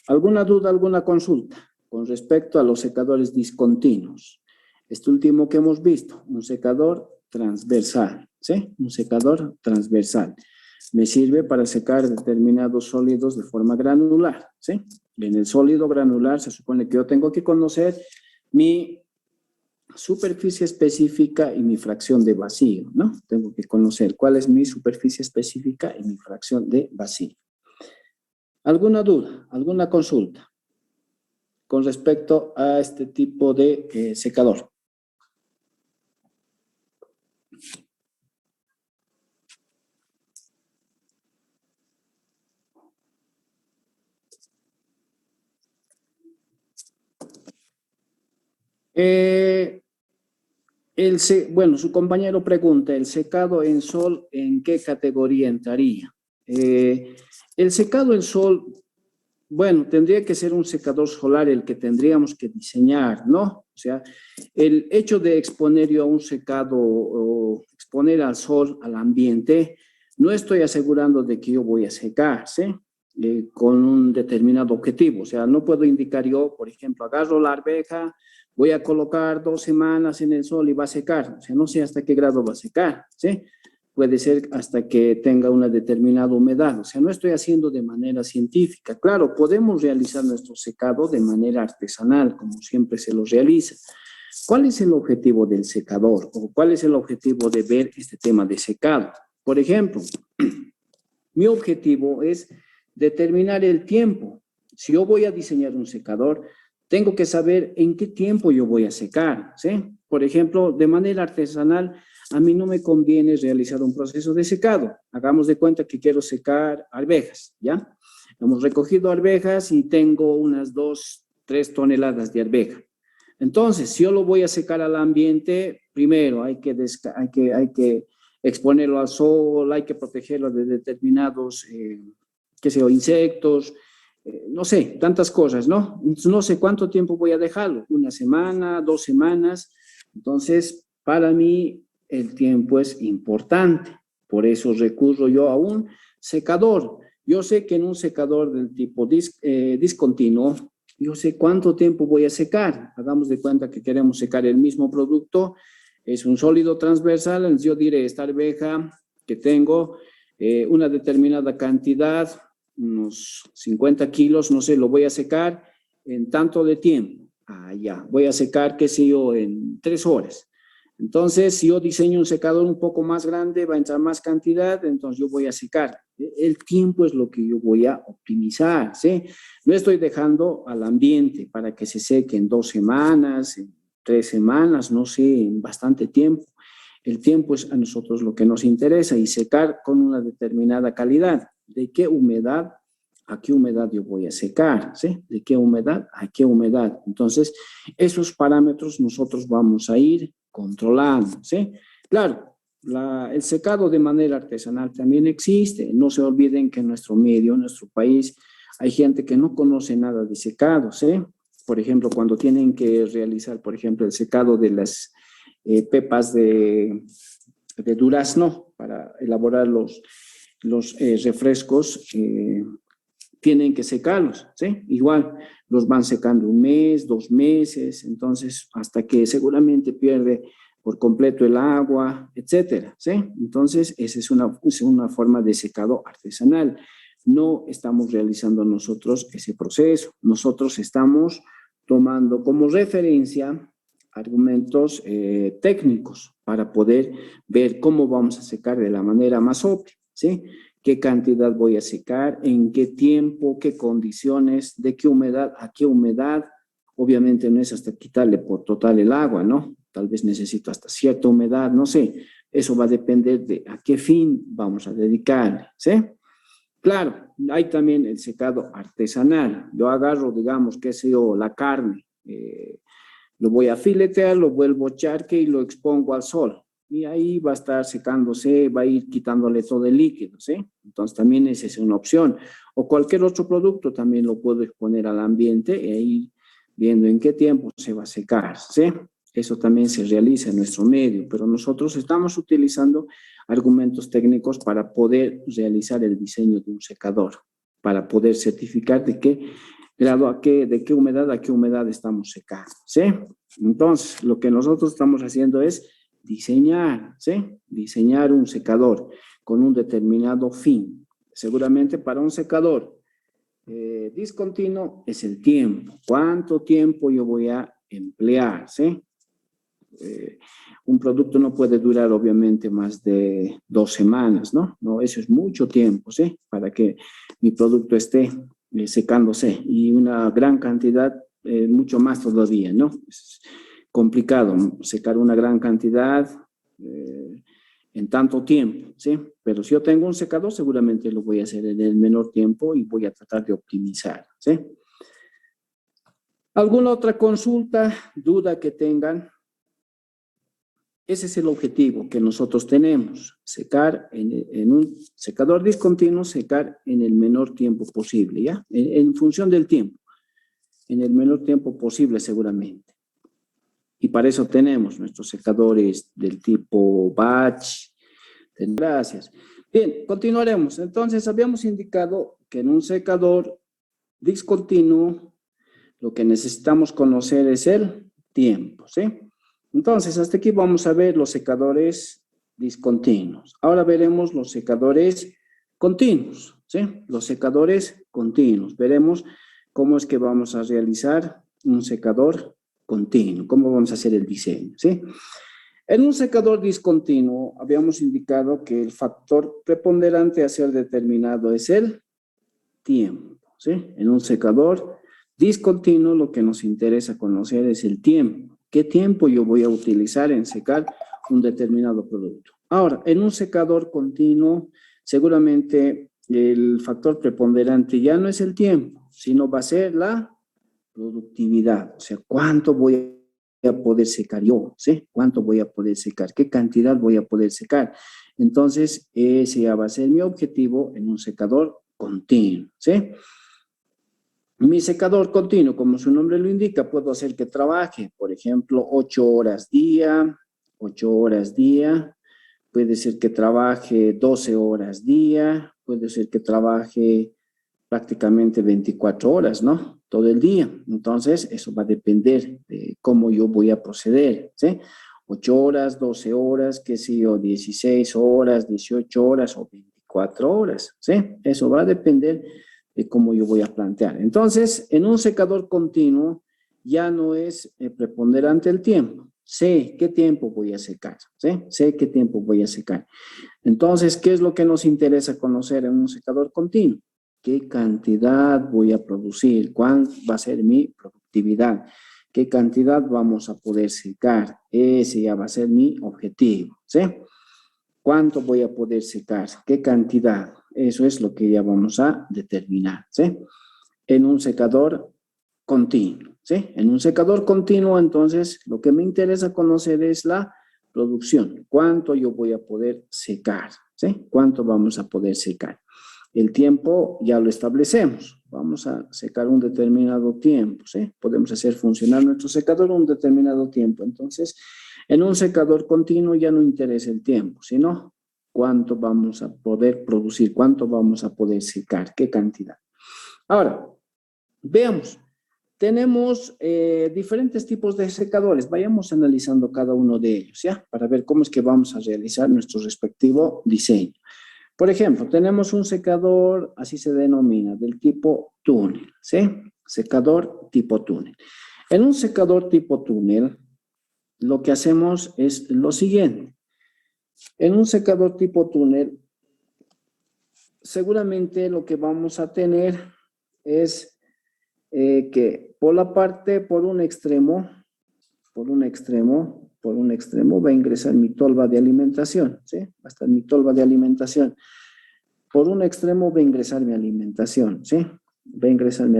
¿Alguna duda, alguna consulta con respecto a los secadores discontinuos? Este último que hemos visto, un secador transversal, ¿sí? Un secador transversal. Me sirve para secar determinados sólidos de forma granular, ¿sí? En el sólido granular se supone que yo tengo que conocer mi superficie específica y mi fracción de vacío, ¿no? Tengo que conocer cuál es mi superficie específica y mi fracción de vacío. ¿Alguna duda, alguna consulta con respecto a este tipo de secador? Bueno, su compañero pregunta, ¿el secado en sol en qué categoría entraría? El secado en sol, bueno, tendría que ser un secador solar el que tendríamos que diseñar, ¿no? O sea, el hecho de exponer yo a un secado o exponer al sol, al ambiente, no estoy asegurando de que yo voy a secar, ¿sí? Con un determinado objetivo. O sea, no puedo indicar yo, por ejemplo, agarro la arveja, voy a colocar 2 semanas en el sol y va a secar. O sea, no sé hasta qué grado va a secar, ¿sí? Puede ser hasta que tenga una determinada humedad. O sea, no estoy haciendo de manera científica. Claro, podemos realizar nuestro secado de manera artesanal, como siempre se lo realiza. ¿Cuál es el objetivo del secador? ¿O cuál es el objetivo de ver este tema de secado? Por ejemplo, mi objetivo es determinar el tiempo. Si yo voy a diseñar un secador, tengo que saber en qué tiempo yo voy a secar, ¿sí? Por ejemplo, de manera artesanal, a mí no me conviene realizar un proceso de secado. Hagamos de cuenta que quiero secar arvejas, ¿ya? Hemos recogido arvejas y tengo unas 2, 3 toneladas de arveja. Entonces, si yo lo voy a secar al ambiente, primero hay que exponerlo al sol, hay que protegerlo de determinados, qué sé yo, insectos, no sé, tantas cosas, ¿no? No sé cuánto tiempo voy a dejarlo, 1 semana, 2 semanas. Entonces, para mí el tiempo es importante. Por eso recurro yo a un secador. Yo sé que en un secador del tipo discontinuo, yo sé cuánto tiempo voy a secar. Hagamos de cuenta que queremos secar el mismo producto. Es un sólido transversal. Entonces yo diré, esta arveja que tengo, una determinada cantidad, unos 50 kilos, no sé, lo voy a secar en tanto de tiempo. Ya, voy a secar, qué sé yo, en 3 horas. Entonces, si yo diseño un secador un poco más grande, va a entrar más cantidad, entonces yo voy a secar. El tiempo es lo que yo voy a optimizar, ¿sí? No estoy dejando al ambiente para que se seque en 2 semanas, en 3 semanas, no sé, en bastante tiempo. El tiempo es a nosotros lo que nos interesa y secar con una determinada calidad. ¿De qué humedad a qué humedad yo voy a secar? ¿Sí? ¿De qué humedad a qué humedad? Entonces, esos parámetros nosotros vamos a ir controlando, ¿sí? Claro, el secado de manera artesanal también existe. No se olviden que en nuestro medio, en nuestro país, hay gente que no conoce nada de secado, ¿sí? Por ejemplo, cuando tienen que realizar, por ejemplo, el secado de las pepas de durazno para elaborar los refrescos, tienen que secarlos, ¿sí? Igual los van secando 1 mes, 2 meses, entonces hasta que seguramente pierde por completo el agua, etcétera, ¿sí? Entonces esa es una forma de secado artesanal. No estamos realizando nosotros ese proceso, nosotros estamos tomando como referencia argumentos técnicos para poder ver cómo vamos a secar de la manera más óptima, ¿sí? Qué cantidad voy a secar, en qué tiempo, qué condiciones, de qué humedad a qué humedad, Obviamente no es hasta quitarle por total el agua, ¿no? Tal vez necesito hasta cierta humedad, no sé. Eso va a depender de a qué fin vamos a dedicarle, ¿sí? Claro, hay también el secado artesanal. Yo agarro, digamos, qué sé yo, la carne, lo voy a filetear, lo vuelvo charque y lo expongo al sol. Y ahí va a estar secándose, va a ir quitándole todo el líquido, ¿sí? Entonces también esa es una opción. O cualquier otro producto también lo puedo exponer al ambiente e ir viendo en qué tiempo se va a secar, ¿sí? Eso también se realiza en nuestro medio, pero nosotros estamos utilizando argumentos técnicos para poder realizar el diseño de un secador, para poder certificar de qué grado de qué humedad a qué humedad estamos secando, ¿sí? Entonces, lo que nosotros estamos haciendo es diseñar, ¿sí? Diseñar un secador con un determinado fin. Seguramente para un secador discontinuo es el tiempo. ¿Cuánto tiempo yo voy a emplear, ¿sí? Un producto no puede durar obviamente más de 2 semanas, ¿no? No, eso es mucho tiempo, ¿sí? Para que mi producto esté secándose y una gran cantidad, mucho más todavía, ¿no? Es complicado secar una gran cantidad en tanto tiempo, ¿sí? Pero si yo tengo un secador, seguramente lo voy a hacer en el menor tiempo y voy a tratar de optimizar, ¿sí? ¿Alguna otra consulta, duda que tengan? Ese es el objetivo que nosotros tenemos, secar en un secador discontinuo, secar en el menor tiempo posible, ¿ya? En función del tiempo, en el menor tiempo posible seguramente. Y para eso tenemos nuestros secadores del tipo batch. Gracias. Bien, continuaremos. Entonces, habíamos indicado que en un secador discontinuo, lo que necesitamos conocer es el tiempo, ¿sí? Entonces, hasta aquí vamos a ver los secadores discontinuos. Ahora veremos los secadores continuos, ¿sí? Los secadores continuos. Veremos cómo es que vamos a realizar un secador continuo, cómo vamos a hacer el diseño, ¿sí? En un secador discontinuo, habíamos indicado que el factor preponderante a ser determinado es el tiempo, ¿sí? En un secador discontinuo, lo que nos interesa conocer es el tiempo. ¿Qué tiempo yo voy a utilizar en secar un determinado producto? Ahora, en un secador continuo, seguramente el factor preponderante ya no es el tiempo, sino va a ser la productividad. O sea, ¿cuánto voy a poder secar yo? ¿Sí? ¿Cuánto voy a poder secar? ¿Qué cantidad voy a poder secar? Entonces, ese ya va a ser mi objetivo en un secador continuo, ¿sí? Mi secador continuo, como su nombre lo indica, puedo hacer que trabaje, por ejemplo, 8 horas día, 8 horas día, puede ser que trabaje 12 horas día, puede ser que trabaje prácticamente 24 horas, ¿no? Todo el día. Entonces, eso va a depender de cómo yo voy a proceder, ¿sí? 8 horas, 12 horas, qué sé yo, 16 horas, 18 horas o 24 horas, ¿sí? Eso va a depender de cómo yo voy a plantear. Entonces, en un secador continuo ya no es preponderante el tiempo. Sé qué tiempo voy a secar, ¿sí? Sé qué tiempo voy a secar. Entonces, ¿qué es lo que nos interesa conocer en un secador continuo? ¿Qué cantidad voy a producir? ¿Cuál va a ser mi productividad? ¿Qué cantidad vamos a poder secar? Ese ya va a ser mi objetivo, ¿sí? ¿Cuánto voy a poder secar? ¿Qué cantidad? Eso es lo que ya vamos a determinar, ¿sí? En un secador continuo, ¿sí? En un secador continuo, entonces, lo que me interesa conocer es la producción. ¿Cuánto yo voy a poder secar? ¿Sí? ¿Cuánto vamos a poder secar? El tiempo ya lo establecemos. Vamos a secar un determinado tiempo, ¿sí? Podemos hacer funcionar nuestro secador un determinado tiempo. Entonces, en un secador continuo ya no interesa el tiempo, sino cuánto vamos a poder producir, cuánto vamos a poder secar, qué cantidad. Ahora, veamos. Tenemos diferentes tipos de secadores. Vayamos analizando cada uno de ellos, ¿ya? Para ver cómo es que vamos a realizar nuestro respectivo diseño. Por ejemplo, tenemos un secador, así se denomina, del tipo túnel, ¿sí? Secador tipo túnel. En un secador tipo túnel, lo que hacemos es lo siguiente. En un secador tipo túnel, seguramente lo que vamos a tener es que por un extremo va a ingresar mi tolva de alimentación, ¿sí? Va a estar mi tolva de alimentación. Por un extremo va a ingresar mi alimentación, ¿sí? Va a ingresar mi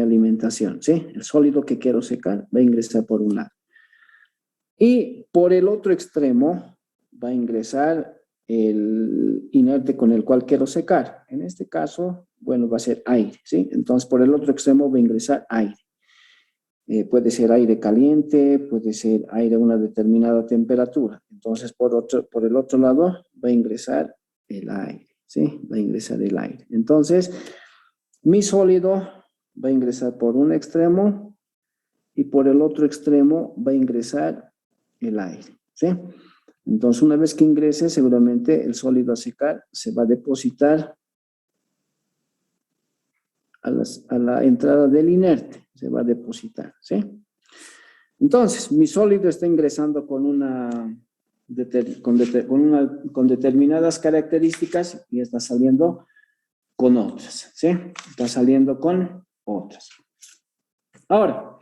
alimentación, ¿sí? El sólido que quiero secar va a ingresar por un lado. Y por el otro extremo va a ingresar el inerte con el cual quiero secar. En este caso, bueno, va a ser aire, ¿sí? Entonces, por el otro extremo va a ingresar aire. Puede ser aire caliente, puede ser aire a una determinada temperatura. Entonces, por el otro lado va a ingresar el aire, ¿sí? Va a ingresar el aire. Entonces, mi sólido va a ingresar por un extremo y por el otro extremo va a ingresar el aire, ¿sí? Entonces, una vez que ingrese, seguramente el sólido a secar se va a depositar a la entrada del inerte, se va a depositar, ¿sí? Entonces, mi sólido está ingresando con determinadas características y está saliendo con otras, ¿sí? Está saliendo con otras. Ahora,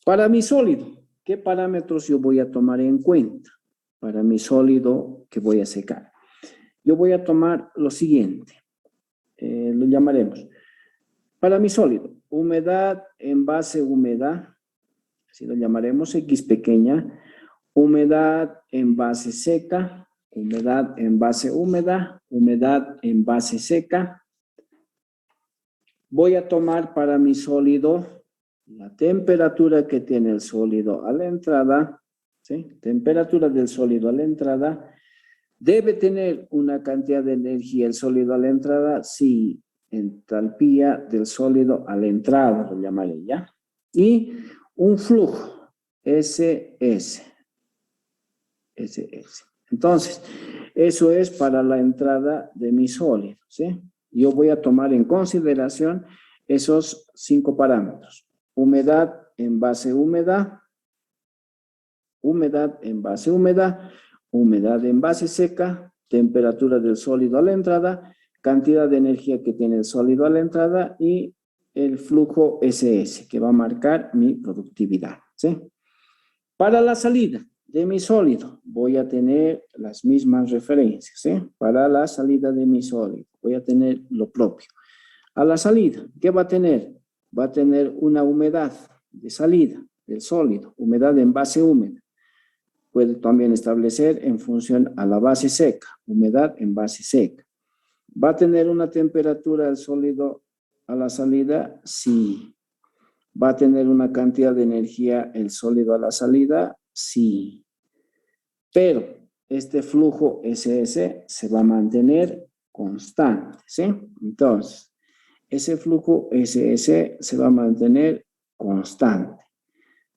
para mi sólido, ¿qué parámetros yo voy a tomar en cuenta? Para mi sólido que voy a secar. Yo voy a tomar lo siguiente, lo llamaremos. Para mi sólido, humedad en base humedad, así lo llamaremos X pequeña, humedad en base seca, humedad en base húmeda, humedad en base seca. Voy a tomar para mi sólido la temperatura que tiene el sólido a la entrada, ¿sí? Temperatura del sólido a la entrada. ¿Debe tener una cantidad de energía el sólido a la entrada? Sí, entalpía del sólido a la entrada, lo llamaré, ¿ya? Y un flujo, SS. Entonces, eso es para la entrada de mi sólido, ¿sí? Yo voy a tomar en consideración esos 5 parámetros. Humedad en base húmeda, humedad en base húmeda, humedad en base seca, temperatura del sólido a la entrada, cantidad de energía que tiene el sólido a la entrada y el flujo SS, que va a marcar mi productividad, ¿sí? Para la salida de mi sólido, voy a tener las mismas referencias, ¿sí? Para la salida de mi sólido, voy a tener lo propio. A la salida, ¿qué va a tener? Va a tener una humedad de salida del sólido, humedad en base húmeda. Puede también establecer en función a la base seca, humedad en base seca. ¿Va a tener una temperatura del sólido a la salida? Sí. ¿Va a tener una cantidad de energía el sólido a la salida? Sí. Pero este flujo SS se va a mantener constante, ¿sí? Entonces, ese flujo SS se va a mantener constante.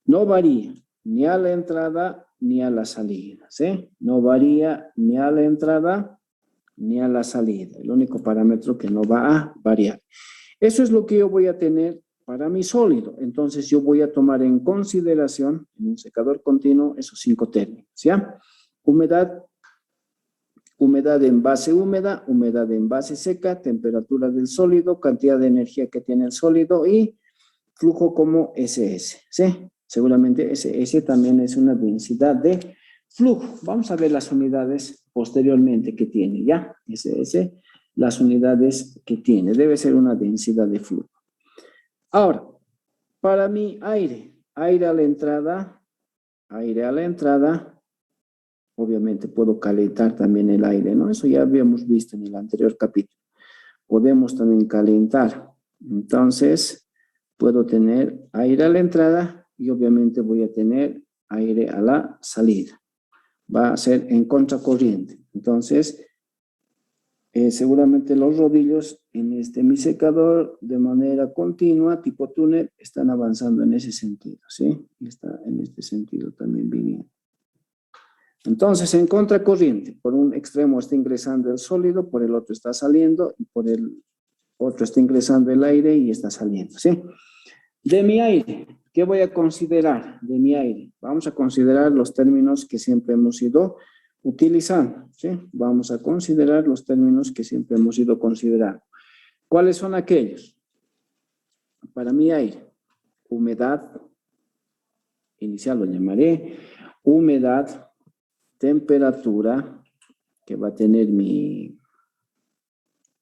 No varía ni a la entrada ni a la salida, ¿sí? No varía ni a la entrada ni a la salida. El único parámetro que no va a variar. Eso es lo que yo voy a tener para mi sólido. Entonces, yo voy a tomar en consideración en un secador continuo esos 5 términos, ¿ya? Humedad en base húmeda, humedad en base seca, temperatura del sólido, cantidad de energía que tiene el sólido y flujo como SS, ¿sí? Seguramente SS también es una densidad de flujo. Vamos a ver las unidades posteriormente que tiene, ¿ya? SS, las unidades que tiene. Debe ser una densidad de flujo. Ahora, para mi aire a la entrada, obviamente puedo calentar también el aire, ¿no? Eso ya habíamos visto en el anterior capítulo. Podemos también calentar. Entonces, puedo tener aire a la entrada y obviamente voy a tener aire a la salida. Va a ser en contracorriente. Entonces, seguramente los rodillos en mi secador de manera continua, tipo túnel, están avanzando en ese sentido, ¿sí? Está en este sentido también viniendo. Entonces, en contracorriente, por un extremo está ingresando el sólido, por el otro está saliendo y por el otro está ingresando el aire y está saliendo, ¿sí? De mi aire, ¿qué voy a considerar de mi aire? Vamos a considerar los términos que siempre hemos ido utilizando, ¿sí? Vamos a considerar los términos que siempre hemos ido considerando. ¿Cuáles son aquellos? Para mí hay humedad, inicial lo llamaré, humedad, temperatura, que va a tener mi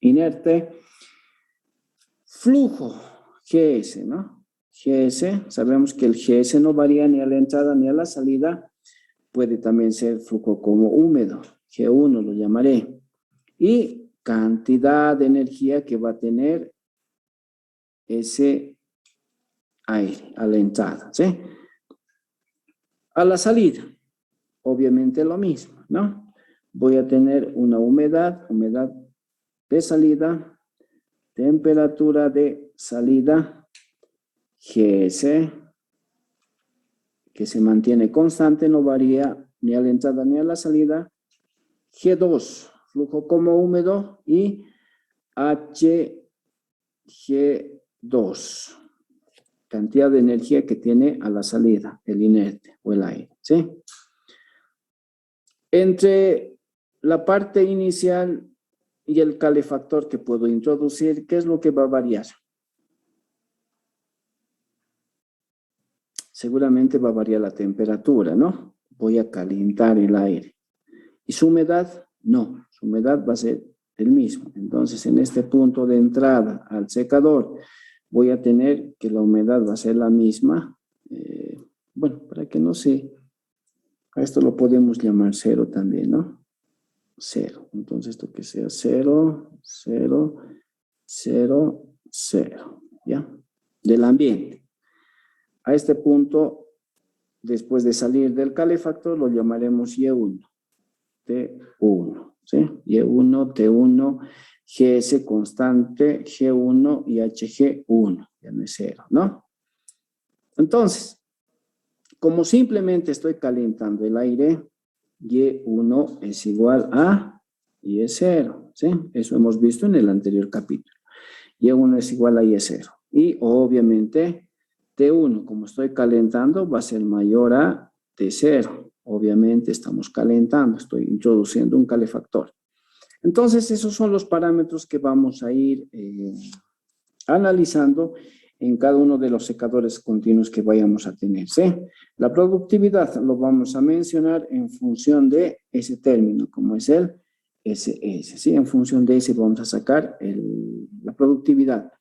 inerte, flujo, GS, ¿no? GS, sabemos que el GS no varía ni a la entrada ni a la salida, puede también ser flujo como húmedo, G1 lo llamaré, y cantidad de energía que va a tener ese aire a la entrada, ¿sí? A la salida, obviamente lo mismo, ¿no? Voy a tener una humedad de salida, temperatura de salida, GS, que se mantiene constante, no varía ni a la entrada ni a la salida, G2, flujo como húmedo, y HG2, cantidad de energía que tiene a la salida, el inerte o el aire, ¿sí? Entre la parte inicial y el calefactor que puedo introducir, ¿qué es lo que va a variar? Seguramente va a variar la temperatura, ¿no? Voy a calentar el aire. ¿Y su humedad? No, su humedad va a ser el mismo. Entonces, en este punto de entrada al secador, voy a tener que la humedad va a ser la misma. Bueno, para que no se... A esto lo podemos llamar cero también, ¿no? Cero. Entonces, esto que sea 0, 0, 0, 0, ¿ya? Del ambiente. A este punto, después de salir del calefactor, lo llamaremos Y1, T1, ¿sí? Y1, T1, GS constante, G1 y HG1, ya no es 0, ¿no? Entonces, como simplemente estoy calentando el aire, Y1 es igual a Y0, ¿sí? Eso hemos visto en el anterior capítulo. Y1 es igual a Y0. Y obviamente T1, como estoy calentando, va a ser mayor a T0. Obviamente estamos calentando, estoy introduciendo un calefactor. Entonces, esos son los parámetros que vamos a ir analizando en cada uno de los secadores continuos que vayamos a tener, ¿sí? La productividad lo vamos a mencionar en función de ese término, como es el SS, ¿sí? En función de ese vamos a sacar la productividad.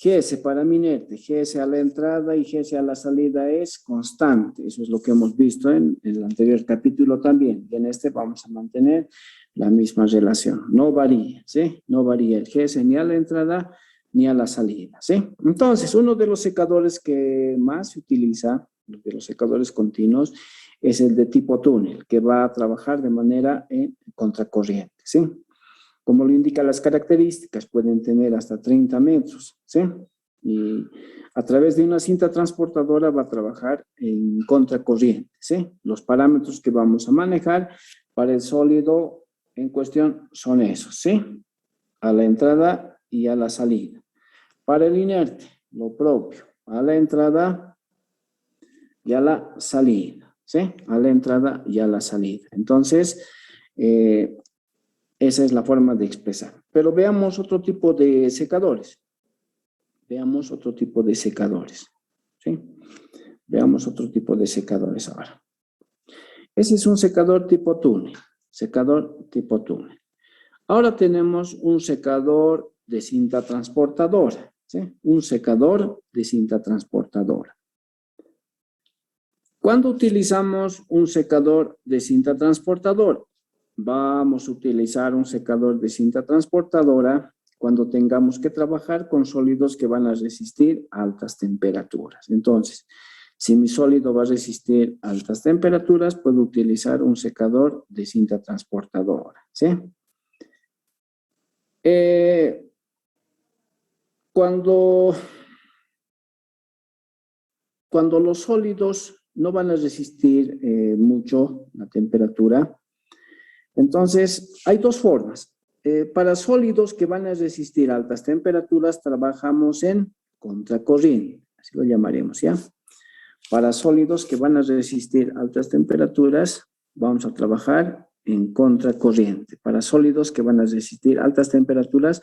GS para mi inerte, GS a la entrada y GS a la salida es constante. Eso es lo que hemos visto en el anterior capítulo también. Y en este vamos a mantener la misma relación. No varía, ¿sí? No varía el GS ni a la entrada ni a la salida, ¿sí? Entonces, uno de los secadores que más se utiliza, de los secadores continuos, es el de tipo túnel, que va a trabajar de manera contracorriente, ¿sí? Como lo indican las características, pueden tener hasta 30 metros, ¿sí? Y a través de una cinta transportadora va a trabajar en contracorriente, ¿sí? Los parámetros que vamos a manejar para el sólido en cuestión son esos, ¿sí? A la entrada y a la salida. Para el inerte, lo propio, a la entrada y a la salida, ¿sí? A la entrada y a la salida. Entonces, esa es la forma de expresar. Pero veamos otro tipo de secadores. Veamos otro tipo de secadores, ¿sí? Veamos otro tipo de secadores ahora. Ese es un secador tipo túnel, secador tipo túnel. Ahora tenemos un secador de cinta transportadora, ¿sí? Un secador de cinta transportadora. ¿Cuándo utilizamos un secador de cinta transportadora? Vamos a utilizar un secador de cinta transportadora cuando tengamos que trabajar con sólidos que van a resistir altas temperaturas. Entonces, si mi sólido va a resistir altas temperaturas, puedo utilizar un secador de cinta transportadora, ¿sí? Cuando los sólidos no van a resistir mucho la temperatura, entonces hay dos formas. Para sólidos que van a resistir altas temperaturas, trabajamos en contracorriente, así lo llamaremos, ¿ya? Para sólidos que van a resistir altas temperaturas, vamos a trabajar en contracorriente. Para sólidos que van a resistir altas temperaturas,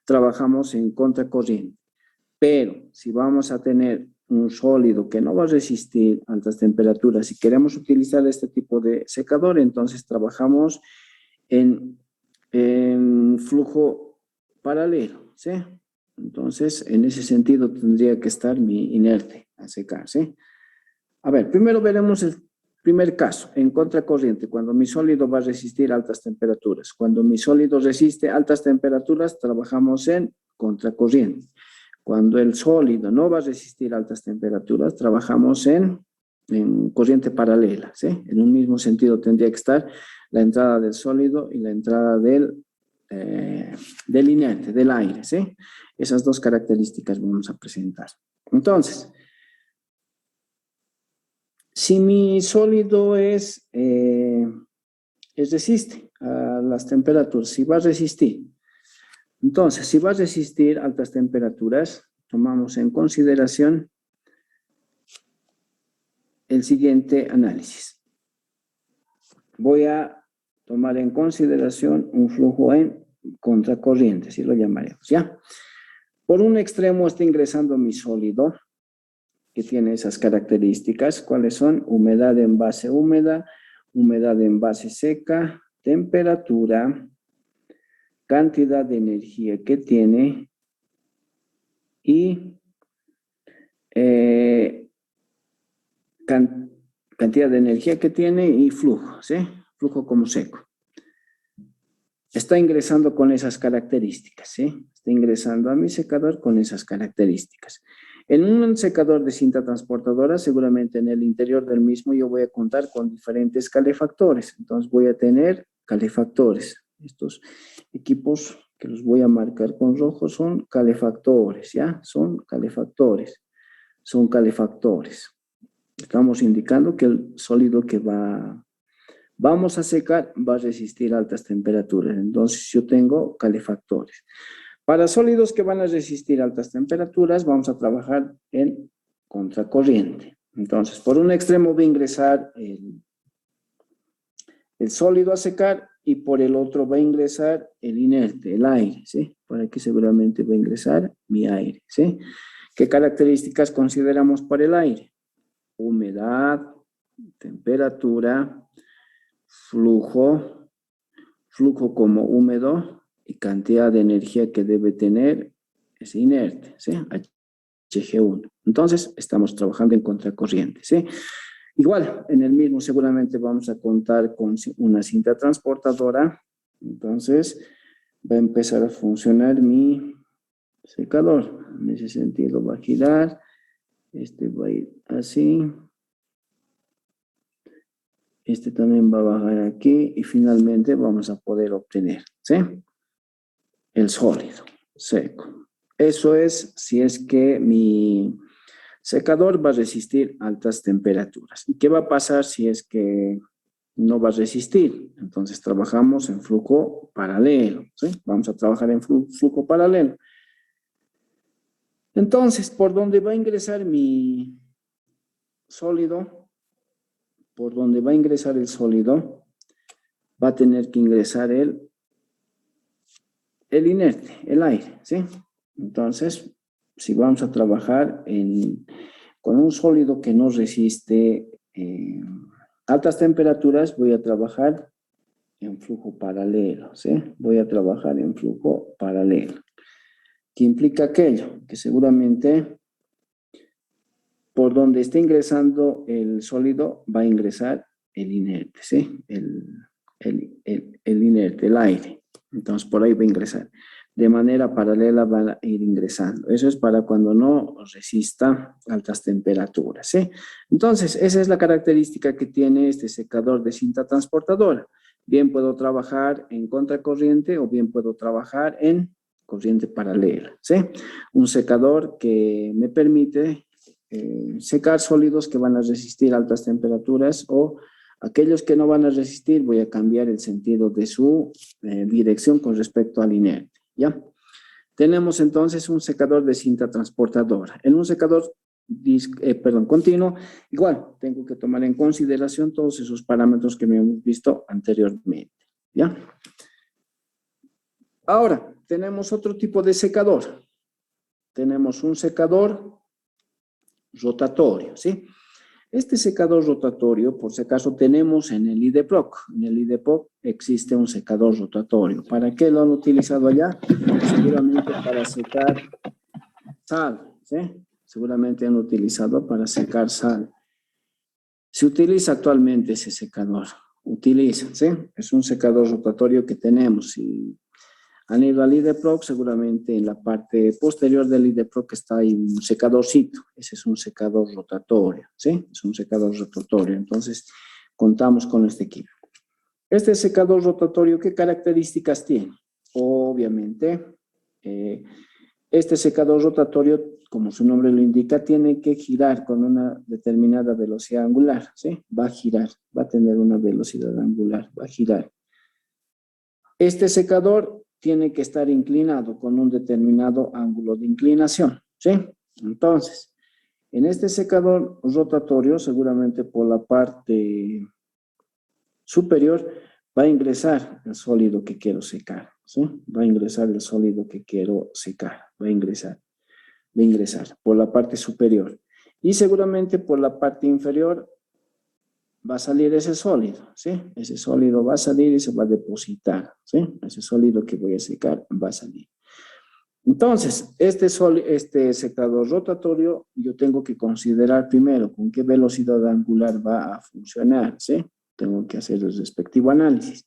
trabajamos en contracorriente. Pero si vamos a tener un sólido que no va a resistir altas temperaturas y queremos utilizar este tipo de secador, entonces trabajamos en flujo paralelo, ¿sí? Entonces, en ese sentido tendría que estar mi inerte a secar, ¿sí? A ver, primero veremos el primer caso, en contracorriente, cuando mi sólido va a resistir altas temperaturas. Cuando mi sólido resiste altas temperaturas, trabajamos en contracorriente. Cuando el sólido no va a resistir altas temperaturas, trabajamos en corriente paralela, ¿sí? En un mismo sentido tendría que estar la entrada del sólido y la entrada del inerte, del aire, ¿sí? Esas dos características vamos a presentar. Entonces, si mi sólido resiste a las temperaturas, si va a resistir, entonces, si va a resistir altas temperaturas, tomamos en consideración el siguiente análisis. Voy a tomar en consideración un flujo en contracorriente, así lo llamaremos, ¿ya? Por un extremo está ingresando mi sólido, que tiene esas características. ¿Cuáles son? Humedad en base húmeda, humedad en base seca, temperatura, cantidad de energía que tiene y cantidad de energía que tiene y flujo, ¿sí? Flujo como seco. Está ingresando con esas características, ¿sí? Está ingresando a mi secador con esas características. En un secador de cinta transportadora, seguramente en el interior del mismo yo voy a contar con diferentes calefactores. Entonces voy a tener calefactores. Estos equipos que los voy a marcar con rojo son calefactores, ¿ya? Son calefactores. Son calefactores. Estamos indicando que el sólido que vamos a secar va a resistir altas temperaturas. Entonces yo tengo calefactores. Para sólidos que van a resistir altas temperaturas, vamos a trabajar en contracorriente. Entonces, por un extremo va a ingresar el sólido a secar y por el otro va a ingresar el inerte, el aire, ¿sí? Por aquí seguramente va a ingresar mi aire, ¿sí? ¿Qué características consideramos para el aire? Humedad, temperatura, flujo como húmedo y cantidad de energía que debe tener ese inerte, ¿sí? HG1. Entonces, estamos trabajando en contracorriente, ¿sí? Igual, en el mismo seguramente vamos a contar con una cinta transportadora. Entonces, va a empezar a funcionar mi secador. En ese sentido va a girar. Este va a ir así. Este también va a bajar aquí. Y finalmente vamos a poder obtener, ¿sí? El sólido, seco. Eso es si es que mi secador va a resistir altas temperaturas. ¿Y qué va a pasar si es que no va a resistir? Entonces trabajamos en flujo paralelo, ¿sí? Vamos a trabajar en flujo paralelo. Entonces, ¿por dónde va a ingresar mi sólido? Por donde va a ingresar el sólido, va a tener que ingresar el inerte, el aire, ¿sí? Entonces, si vamos a trabajar con un sólido que no resiste altas temperaturas, voy a trabajar en flujo paralelo, ¿sí? Voy a trabajar en flujo paralelo. ¿Qué implica aquello? Que seguramente por donde esté ingresando el sólido va a ingresar el inerte, ¿sí? El inerte, el aire. Entonces, por ahí va a ingresar. De manera paralela van a ir ingresando. Eso es para cuando no resista altas temperaturas, ¿sí? Entonces, esa es la característica que tiene este secador de cinta transportadora. Bien puedo trabajar en contracorriente o bien puedo trabajar en corriente paralela, ¿sí? Un secador que me permite secar sólidos que van a resistir altas temperaturas o aquellos que no van a resistir, voy a cambiar el sentido de su dirección con respecto al inerte, ¿ya? Tenemos entonces un secador de cinta transportadora. En un secador continuo, igual tengo que tomar en consideración todos esos parámetros que me hemos visto anteriormente, ¿ya? Ahora, tenemos otro tipo de secador. Tenemos un secador rotatorio, ¿sí? Este secador rotatorio, por si acaso, tenemos en el IDPROC. En el IDPROC existe un secador rotatorio. ¿Para qué lo han utilizado allá? Seguramente para secar sal, ¿sí? Seguramente han utilizado para secar sal. Se utiliza actualmente ese secador. Utiliza, ¿sí? Es un secador rotatorio que tenemos. Si han ido al IDPROC, seguramente en la parte posterior del IDPROC está ahí un secadorcito. Ese es un secador rotatorio, ¿sí? Es un secador rotatorio. Entonces, contamos con este equipo. Este secador rotatorio, ¿qué características tiene? Obviamente, este secador rotatorio, como su nombre lo indica, tiene que girar con una determinada velocidad angular, ¿sí? Va a girar, va a tener una velocidad angular, va a girar. Este secador tiene que estar inclinado con un determinado ángulo de inclinación, ¿sí? Entonces, en este secador rotatorio, seguramente por la parte superior, va a ingresar el sólido que quiero secar, ¿sí? Va a ingresar el sólido que quiero secar, va a ingresar por la parte superior. Y seguramente por la parte inferior va a salir ese sólido, ¿sí? Ese sólido va a salir y se va a depositar, ¿sí? Ese sólido que voy a secar va a salir. Entonces, este secador rotatorio, yo tengo que considerar primero con qué velocidad angular va a funcionar, ¿sí? Tengo que hacer el respectivo análisis.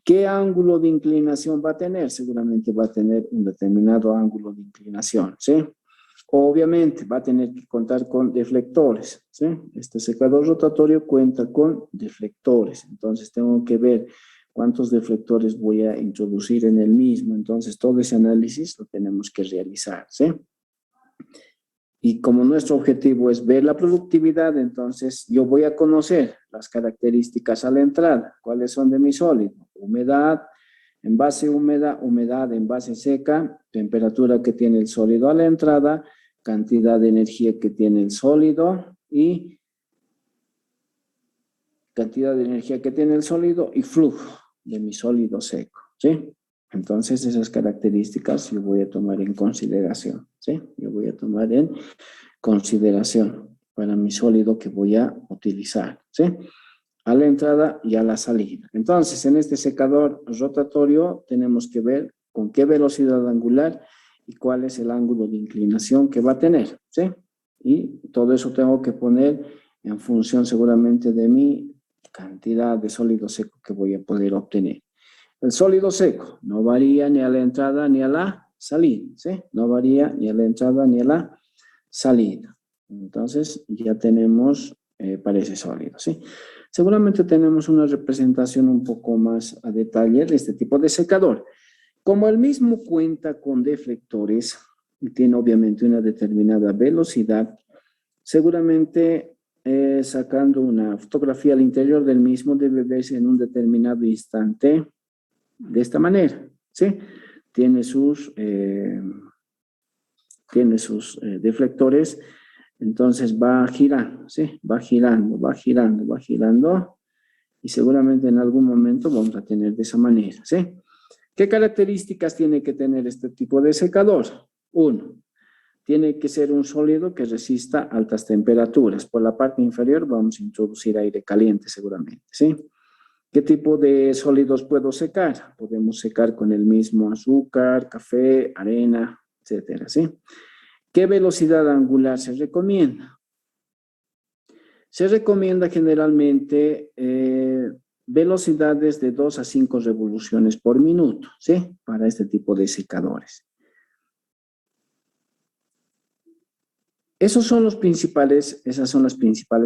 ¿Qué ángulo de inclinación va a tener? Seguramente va a tener un determinado ángulo de inclinación, ¿sí? Obviamente va a tener que contar con deflectores, ¿sí? Este secador rotatorio cuenta con deflectores, entonces tengo que ver cuántos deflectores voy a introducir en el mismo, entonces todo ese análisis lo tenemos que realizar, ¿sí? Y como nuestro objetivo es ver la productividad, entonces yo voy a conocer las características a la entrada, cuáles son de mi sólido, humedad, envase húmeda, humedad, envase seca, temperatura que tiene el sólido a la entrada, cantidad de energía que tiene el sólido y flujo de mi sólido seco, ¿sí? Entonces esas características yo voy a tomar en consideración, ¿sí? Yo voy a tomar en consideración para mi sólido que voy a utilizar, ¿sí? A la entrada y a la salida. Entonces, en este secador rotatorio tenemos que ver con qué velocidad angular y cuál es el ángulo de inclinación que va a tener, ¿sí? Y todo eso tengo que poner en función seguramente de mi cantidad de sólido seco que voy a poder obtener. El sólido seco no varía ni a la entrada ni a la salida, ¿sí? No varía ni a la entrada ni a la salida. Entonces, ya tenemos para ese sólido, ¿sí? Seguramente tenemos una representación un poco más a detalle de este tipo de secador. Como el mismo cuenta con deflectores y tiene obviamente una determinada velocidad, seguramente sacando una fotografía al interior del mismo debe verse en un determinado instante de esta manera, ¿sí? Tiene sus deflectores. Entonces va girando, ¿sí? Va girando y seguramente en algún momento vamos a tener de esa manera, ¿sí? ¿Qué características tiene que tener este tipo de secador? Uno, tiene que ser un sólido que resista altas temperaturas. Por la parte inferior vamos a introducir aire caliente seguramente, ¿sí? ¿Qué tipo de sólidos puedo secar? Podemos secar con el mismo azúcar, café, arena, etcétera, ¿sí? ¿Qué velocidad angular se recomienda? Se recomienda generalmente velocidades de 2 a 5 revoluciones por minuto, ¿sí? Para este tipo de secadores. Esas son las principales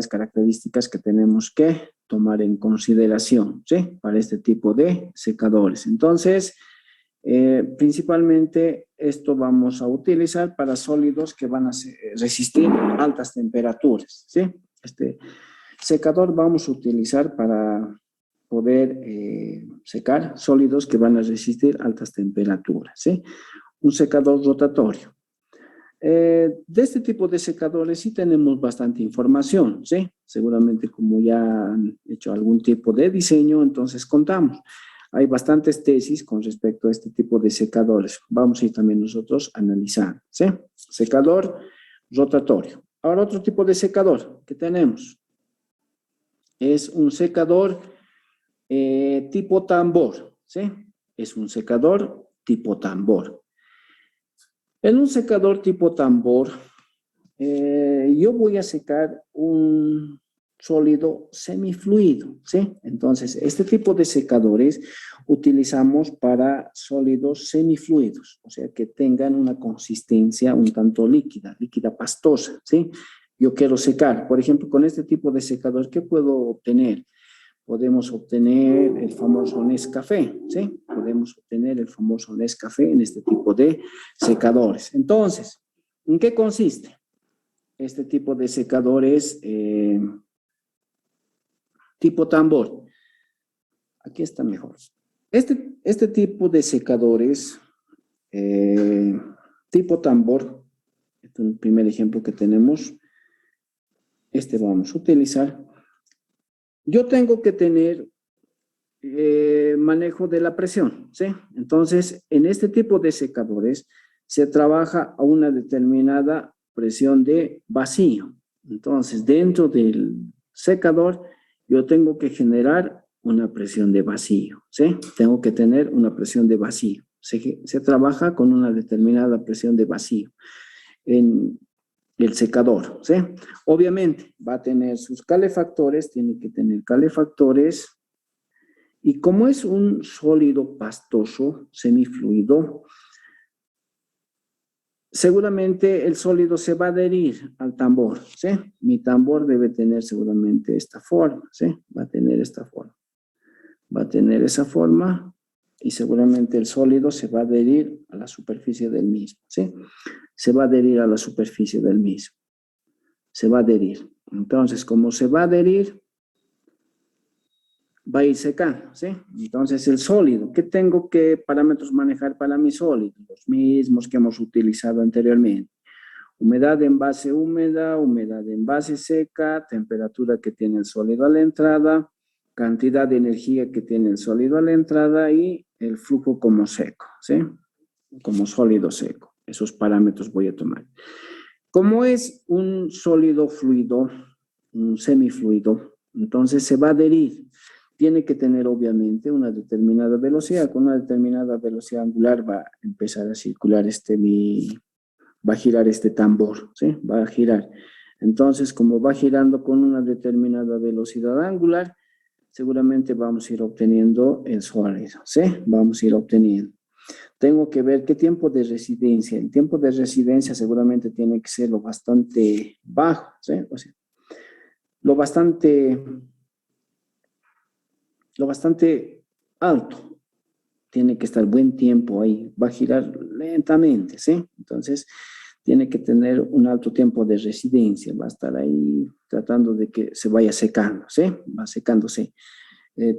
características que tenemos que tomar en consideración, ¿sí? Para este tipo de secadores. Entonces, principalmente esto vamos a utilizar para sólidos que van a resistir altas temperaturas, ¿sí? Este secador vamos a utilizar para poder secar sólidos que van a resistir altas temperaturas, ¿sí? Un secador rotatorio. De este tipo de secadores sí tenemos bastante información, ¿sí? Seguramente como ya han hecho algún tipo de diseño, entonces contamos. Hay bastantes tesis con respecto a este tipo de secadores. Vamos a ir también nosotros analizando, ¿sí? Secador rotatorio. Ahora otro tipo de secador que tenemos es un secador tipo tambor, ¿sí? Es un secador tipo tambor. En un secador tipo tambor, yo voy a secar un sólido semifluido, ¿sí? Entonces, este tipo de secadores utilizamos para sólidos semifluidos, o sea, que tengan una consistencia un tanto líquida, líquida pastosa, ¿sí? Yo quiero secar, por ejemplo, con este tipo de secador, ¿qué puedo obtener? Podemos obtener el famoso Nescafé, ¿sí? Podemos obtener el famoso Nescafé en este tipo de secadores. Entonces, ¿en qué consiste? Este tipo de secadores tipo tambor. Aquí está mejor. Este tipo de secadores tipo tambor, este es el primer ejemplo que tenemos. Este vamos a utilizar. Yo tengo que tener manejo de la presión, ¿sí? Entonces, en este tipo de secadores se trabaja a una determinada presión de vacío. Entonces, dentro del secador, yo tengo que generar una presión de vacío, ¿sí? Tengo que tener una presión de vacío. Se trabaja con una determinada presión de vacío en el secador, ¿sí? Obviamente, va a tener sus calefactores, tiene que tener calefactores. Y como es un sólido pastoso, semifluido, seguramente el sólido se va a adherir al tambor, ¿sí? Mi tambor debe tener seguramente esta forma, ¿sí? Va a tener esta forma. Va a tener esa forma y seguramente el sólido se va a adherir a la superficie del mismo, ¿sí? Se va a adherir a la superficie del mismo. Se va a adherir. Entonces, como se va a adherir, va a ir secando, ¿sí? Entonces, el sólido, ¿qué tengo que parámetros manejar para mi sólido? Los mismos que hemos utilizado anteriormente. Humedad en base húmeda, humedad en base seca, temperatura que tiene el sólido a la entrada, cantidad de energía que tiene el sólido a la entrada y el flujo como seco, ¿sí? Como sólido seco. Esos parámetros voy a tomar. Como es un sólido fluido, un semifluido, entonces se va a adherir. Tiene que tener obviamente una determinada velocidad. Con una determinada velocidad angular va a empezar a circular va a girar este tambor, ¿sí? Va a girar. Entonces, como va girando con una determinada velocidad angular, seguramente vamos a ir obteniendo el sólido, ¿sí? Vamos a ir obteniendo. Tengo que ver qué tiempo de residencia. El tiempo de residencia seguramente tiene que ser lo bastante bajo, ¿sí? O sea, lo bastante alto. Tiene que estar buen tiempo ahí. Va a girar lentamente, ¿sí? Entonces, tiene que tener un alto tiempo de residencia. Va a estar ahí tratando de que se vaya secando, ¿sí? Va secándose.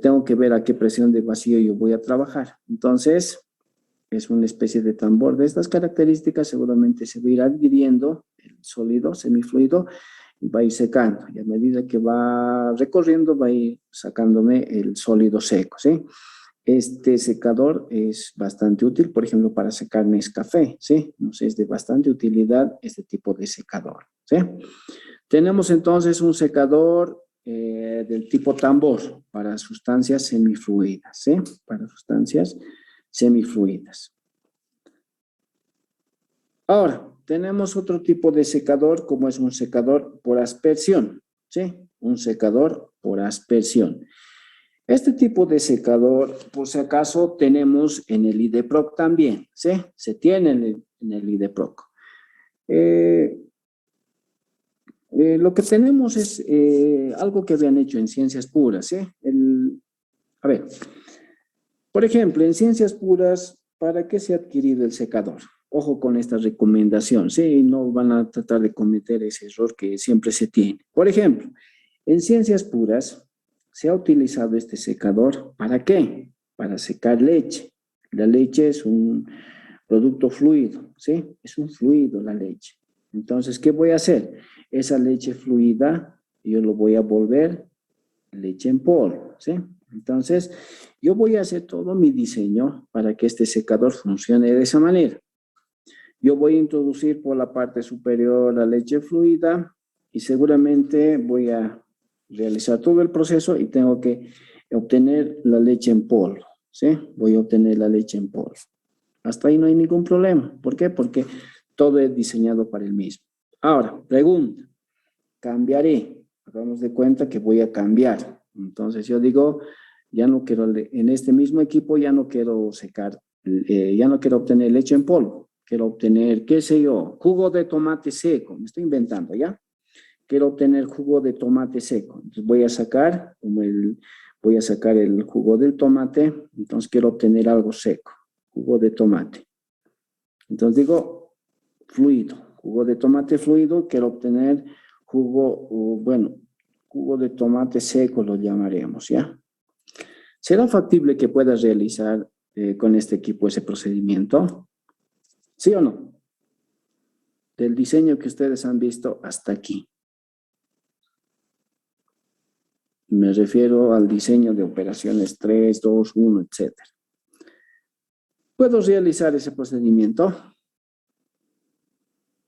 Tengo que ver a qué presión de vacío yo voy a trabajar. Entonces, es una especie de tambor de estas características. Seguramente se va a ir adhiriendo el sólido semifluido y va a ir secando. Y a medida que va recorriendo, va a ir sacándome el sólido seco, ¿sí? Este secador es bastante útil, por ejemplo, para secar Nescafé, ¿sí? Nos es de bastante utilidad este tipo de secador, ¿sí? Tenemos entonces un secador del tipo tambor para sustancias semifluidas, ¿sí? Para sustancias semifluidas. Ahora, tenemos otro tipo de secador, como es un secador por aspersión, ¿sí? Un secador por aspersión. Este tipo de secador, por si acaso, tenemos en el IDEPROC también, ¿sí? Se tiene en el IDEPROC. Lo que tenemos es algo que habían hecho en ciencias puras, ¿sí? A ver, por ejemplo, en ciencias puras, ¿para qué se ha adquirido el secador? Ojo con esta recomendación, ¿sí? No van a tratar de cometer ese error que siempre se tiene. Por ejemplo, en ciencias puras se ha utilizado este secador, ¿para qué? Para secar leche. La leche es producto fluido, ¿sí? Es un fluido la leche. Entonces, ¿qué voy a hacer? Esa leche fluida, yo lo voy a volver leche en polvo, ¿sí? Entonces, yo voy a hacer todo mi diseño para que este secador funcione de esa manera. Yo voy a introducir por la parte superior la leche fluida y seguramente voy a realizar todo el proceso y tengo que obtener la leche en polvo, ¿sí? Voy a obtener la leche en polvo. Hasta ahí no hay ningún problema. ¿Por qué? Porque todo es diseñado para el mismo. Ahora, pregunta. Cambiaré. Hagamos de cuenta que voy a cambiar. Entonces yo digo, ya no quiero, en este mismo equipo ya no quiero secar, ya no quiero obtener leche en polvo. Quiero obtener, qué sé yo, jugo de tomate seco. Me estoy inventando, ¿ya? Quiero obtener jugo de tomate seco. Entonces voy a sacar, voy a sacar el jugo del tomate. Entonces quiero obtener algo seco. Jugo de tomate. Entonces digo, fluido. Jugo de tomate fluido. Quiero obtener jugo, bueno, jugo de tomate seco lo llamaremos, ¿ya? ¿Será factible que puedas realizar con este equipo ese procedimiento? ¿Sí o no? Del diseño que ustedes han visto hasta aquí. Me refiero al diseño de operaciones 3, 2, 1, etc. ¿Puedo realizar ese procedimiento?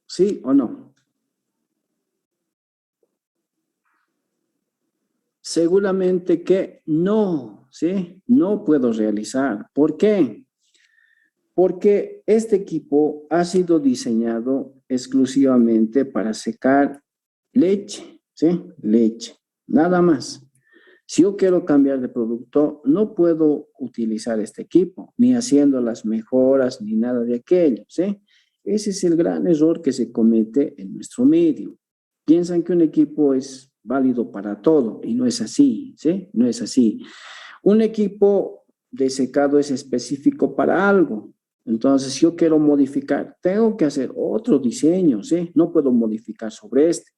¿Sí o no? Seguramente que no, ¿sí? No puedo realizar. ¿Por qué? Porque este equipo ha sido diseñado exclusivamente para secar leche, ¿sí? Leche, nada más. Si yo quiero cambiar de producto, no puedo utilizar este equipo, ni haciendo las mejoras, ni nada de aquello, ¿sí? Ese es el gran error que se comete en nuestro medio. Piensan que un equipo es válido para todo, y no es así, ¿sí? No es así. Un equipo de secado es específico para algo. Entonces, si yo quiero modificar, tengo que hacer otro diseño, ¿sí? No puedo modificar sobre este.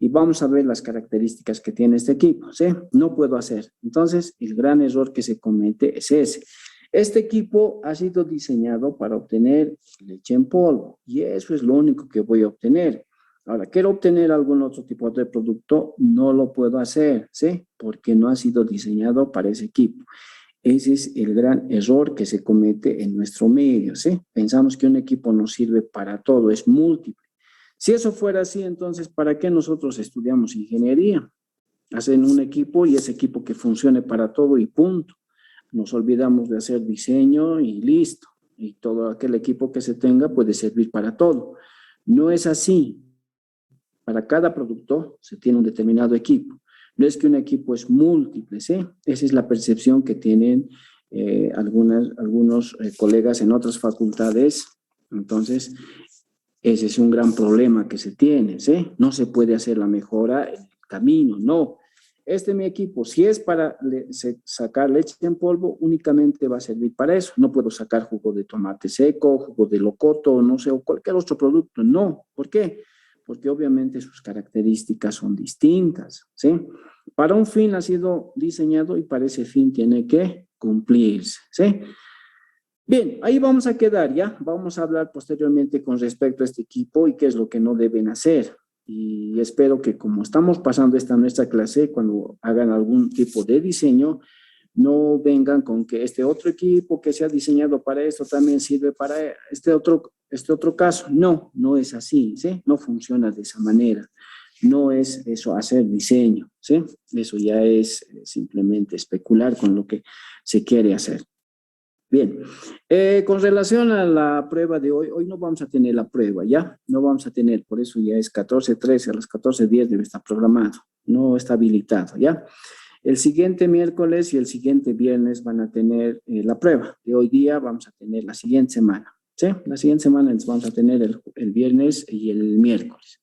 Y vamos a ver las características que tiene este equipo, ¿sí? No puedo hacer. Entonces, el gran error que se comete es ese. Este equipo ha sido diseñado para obtener leche en polvo y eso es lo único que voy a obtener. Ahora, quiero obtener algún otro tipo de producto, no lo puedo hacer, ¿sí? Porque no ha sido diseñado para ese equipo. Ese es el gran error que se comete en nuestro medio, ¿sí? Pensamos que un equipo nos sirve para todo, es múltiple. Si eso fuera así, entonces, ¿para qué nosotros estudiamos ingeniería? Hacen un equipo y ese equipo que funcione para todo y punto. Nos olvidamos de hacer diseño y listo. Y todo aquel equipo que se tenga puede servir para todo. No es así. Para cada producto se tiene un determinado equipo. No es que un equipo es múltiple, ¿sí? Esa es la percepción que tienen algunos colegas en otras facultades. Entonces, ese es un gran problema que se tiene, ¿sí? No se puede hacer la mejora en el camino, no. Mi equipo, si es para sacar leche en polvo, únicamente va a servir para eso. No puedo sacar jugo de tomate seco, jugo de locoto, no sé, o cualquier otro producto. No. ¿Por qué? Porque obviamente sus características son distintas, ¿sí? Para un fin ha sido diseñado y para ese fin tiene que cumplirse, ¿sí? Bien, ahí vamos a quedar, ¿ya? Vamos a hablar posteriormente con respecto a este equipo y qué es lo que no deben hacer. Y espero que como estamos pasando esta nuestra clase, cuando hagan algún tipo de diseño, no vengan con que este otro equipo que se ha diseñado para esto también sirve para este otro caso. No, no es así, ¿sí? No funciona de esa manera. No es eso hacer diseño, ¿sí? Eso ya es simplemente especular con lo que se quiere hacer. Bien, con relación a la prueba de hoy, hoy no vamos a tener la prueba, ¿ya? No vamos a tener, por eso ya es 14:13, a las 14:10 debe estar programado, no está habilitado, ¿ya? El siguiente miércoles y el siguiente viernes van a tener la prueba. De hoy día vamos a tener la siguiente semana, ¿sí? La siguiente semana les vamos a tener el viernes y el miércoles.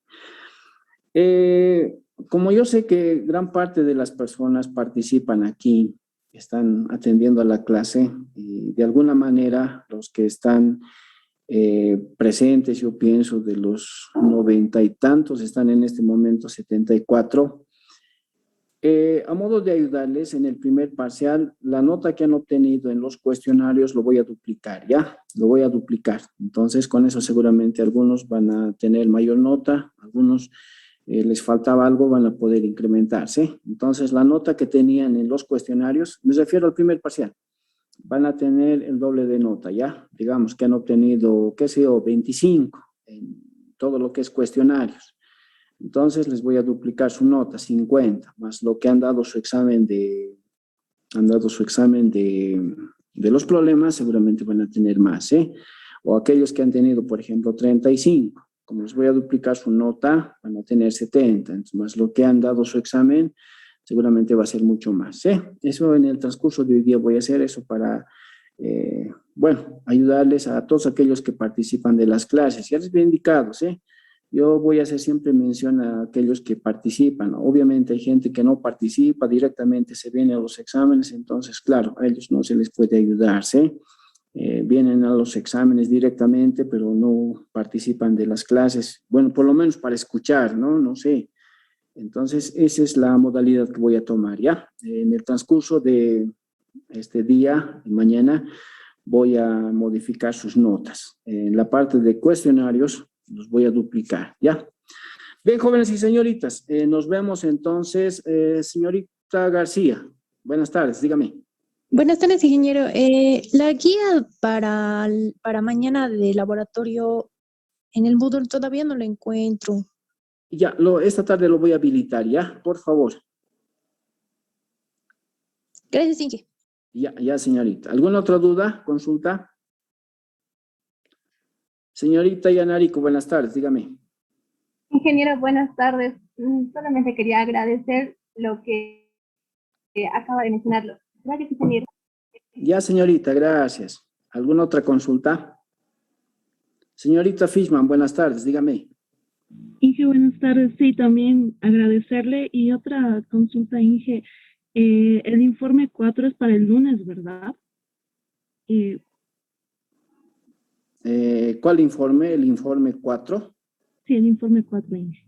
Como yo sé que gran parte de las personas participan aquí, están atendiendo a la clase y de alguna manera los que están presentes, yo pienso de los 90 y tantos, están en este momento 74. A modo de ayudarles, en el primer parcial, la nota que han obtenido en los cuestionarios lo voy a duplicar, ¿ya? Lo voy a duplicar. Entonces, con eso seguramente algunos van a tener mayor nota, algunos les faltaba algo, van a poder incrementarse. Entonces, la nota que tenían en los cuestionarios, me refiero al primer parcial, van a tener el doble de nota, ¿ya? Digamos que han obtenido, qué sé yo, 25 en todo lo que es cuestionarios. Entonces les voy a duplicar su nota, 50, más lo que han dado su examen de los problemas, seguramente van a tener más, ¿eh? O aquellos que han tenido, por ejemplo, 35, como les voy a duplicar su nota, van a tener 70, entonces, más lo que han dado su examen, seguramente va a ser mucho más, ¿eh? Eso en el transcurso de hoy día voy a hacer eso para, bueno, ayudarles a todos aquellos que participan de las clases, ya les bien indicados, ¿eh? Yo voy a hacer siempre mención a aquellos que participan, ¿no? Obviamente hay gente que no participa, directamente se viene a los exámenes, entonces, claro, a ellos no se les puede ayudar, ¿sí? Vienen a los exámenes directamente, pero no participan de las clases, bueno, por lo menos para escuchar, ¿no? No sé. Entonces, esa es la modalidad que voy a tomar, ¿ya? En el transcurso de este día, mañana, voy a modificar sus notas. En la parte de cuestionarios, los voy a duplicar, ¿ya? Bien, jóvenes y señoritas, nos vemos entonces. Señorita García, buenas tardes, dígame. Buenas tardes, ingeniero. La guía para mañana de laboratorio en el Moodle todavía no la encuentro. Ya, esta tarde lo voy a habilitar, ¿ya? Por favor. Gracias, Inge. Ya, señorita. ¿Alguna otra duda, consulta? Señorita Yanarico, buenas tardes, dígame. Ingeniero, buenas tardes. Solamente quería agradecer lo que acaba de mencionarlo. Gracias, ingeniero. Ya, señorita, gracias. ¿Alguna otra consulta? Señorita Fishman, buenas tardes, dígame. Inge, buenas tardes. Sí, también agradecerle. Y otra consulta, Inge. El informe 4 es para el lunes, ¿verdad? ¿Cuál informe? ¿El informe 4? Sí, el informe 4, Inge.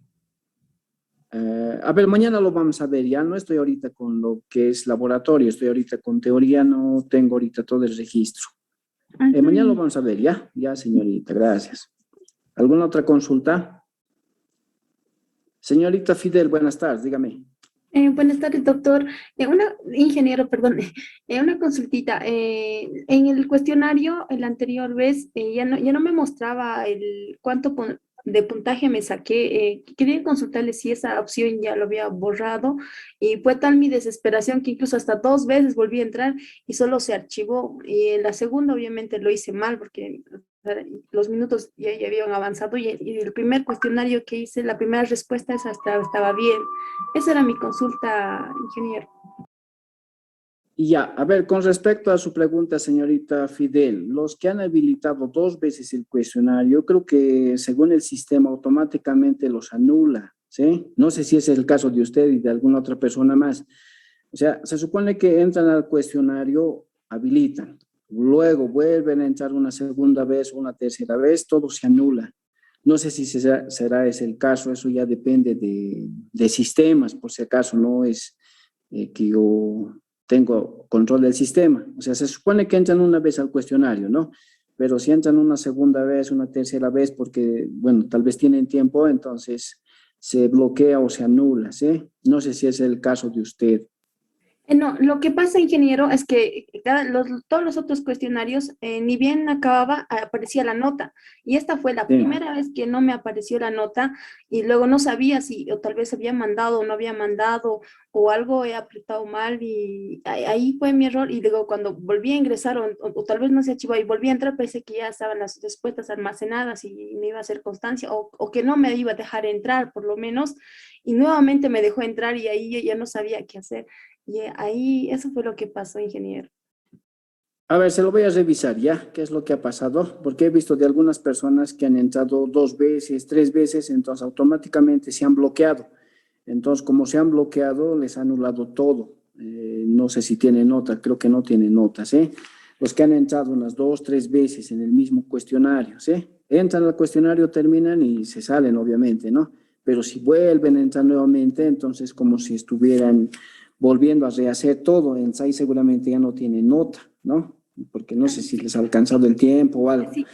A ver, mañana lo vamos a ver, ya no estoy ahorita con lo que es laboratorio, estoy ahorita con teoría, no tengo ahorita todo el registro. Mañana lo vamos a ver, ya, señorita, gracias. ¿Alguna otra consulta? Señorita Fidel, buenas tardes, dígame. Buenas tardes, doctor. Ingeniero, perdón. Una consultita. En el cuestionario, la anterior vez, ya no me mostraba cuánto de puntaje me saqué. Quería consultarle si esa opción ya lo había borrado y fue tal mi desesperación que incluso hasta 2 veces volví a entrar y solo se archivó. Y en la segunda, obviamente, lo hice mal porque los minutos ya habían avanzado y el primer cuestionario que hice, la primera respuesta esa estaba bien. Esa era mi consulta, ingeniero. Y ya, a ver, con respecto a su pregunta, señorita Fidel, los que han habilitado 2 veces el cuestionario, creo que según el sistema automáticamente los anula, ¿sí? No sé si es el caso de usted y de alguna otra persona más. O sea, se supone que entran al cuestionario, habilitan, luego vuelven a entrar una segunda vez, una tercera vez, todo se anula. No sé si será ese el caso, eso ya depende de sistemas, por si acaso no es que yo tengo control del sistema. O sea, se supone que entran una vez al cuestionario, ¿no? Pero si entran una segunda vez, una tercera vez, porque, bueno, tal vez tienen tiempo, entonces se bloquea o se anula, ¿sí? No sé si es el caso de usted. No, lo que pasa, ingeniero, es que todos los otros cuestionarios, ni bien acababa, aparecía la nota. Y esta fue la primera vez que no me apareció la nota y luego no sabía si o tal vez había mandado o no había mandado o algo he apretado mal y ahí fue mi error. Y luego cuando volví a ingresar o tal vez no se archivó y volví a entrar, pensé que ya estaban las respuestas almacenadas y me iba a hacer constancia o que no me iba a dejar entrar por lo menos. Y nuevamente me dejó entrar y ahí yo ya no sabía qué hacer. Y ahí, eso fue lo que pasó, ingeniero. A ver, se lo voy a revisar ya, qué es lo que ha pasado, porque he visto de algunas personas que han entrado 2 veces, 3 veces, entonces automáticamente se han bloqueado. Entonces, como se han bloqueado, les ha anulado todo. No sé si tiene nota, creo que no tiene notas, ¿eh? Los que han entrado unas 2, 3 veces en el mismo cuestionario, ¿sí? Entran al cuestionario, terminan y se salen, obviamente, ¿no? pero si vuelven a entrar nuevamente, entonces como si estuvieran volviendo a rehacer todo, en SAI seguramente ya no tiene nota, ¿no? Porque no sé si les ha alcanzado el tiempo o algo. Sí,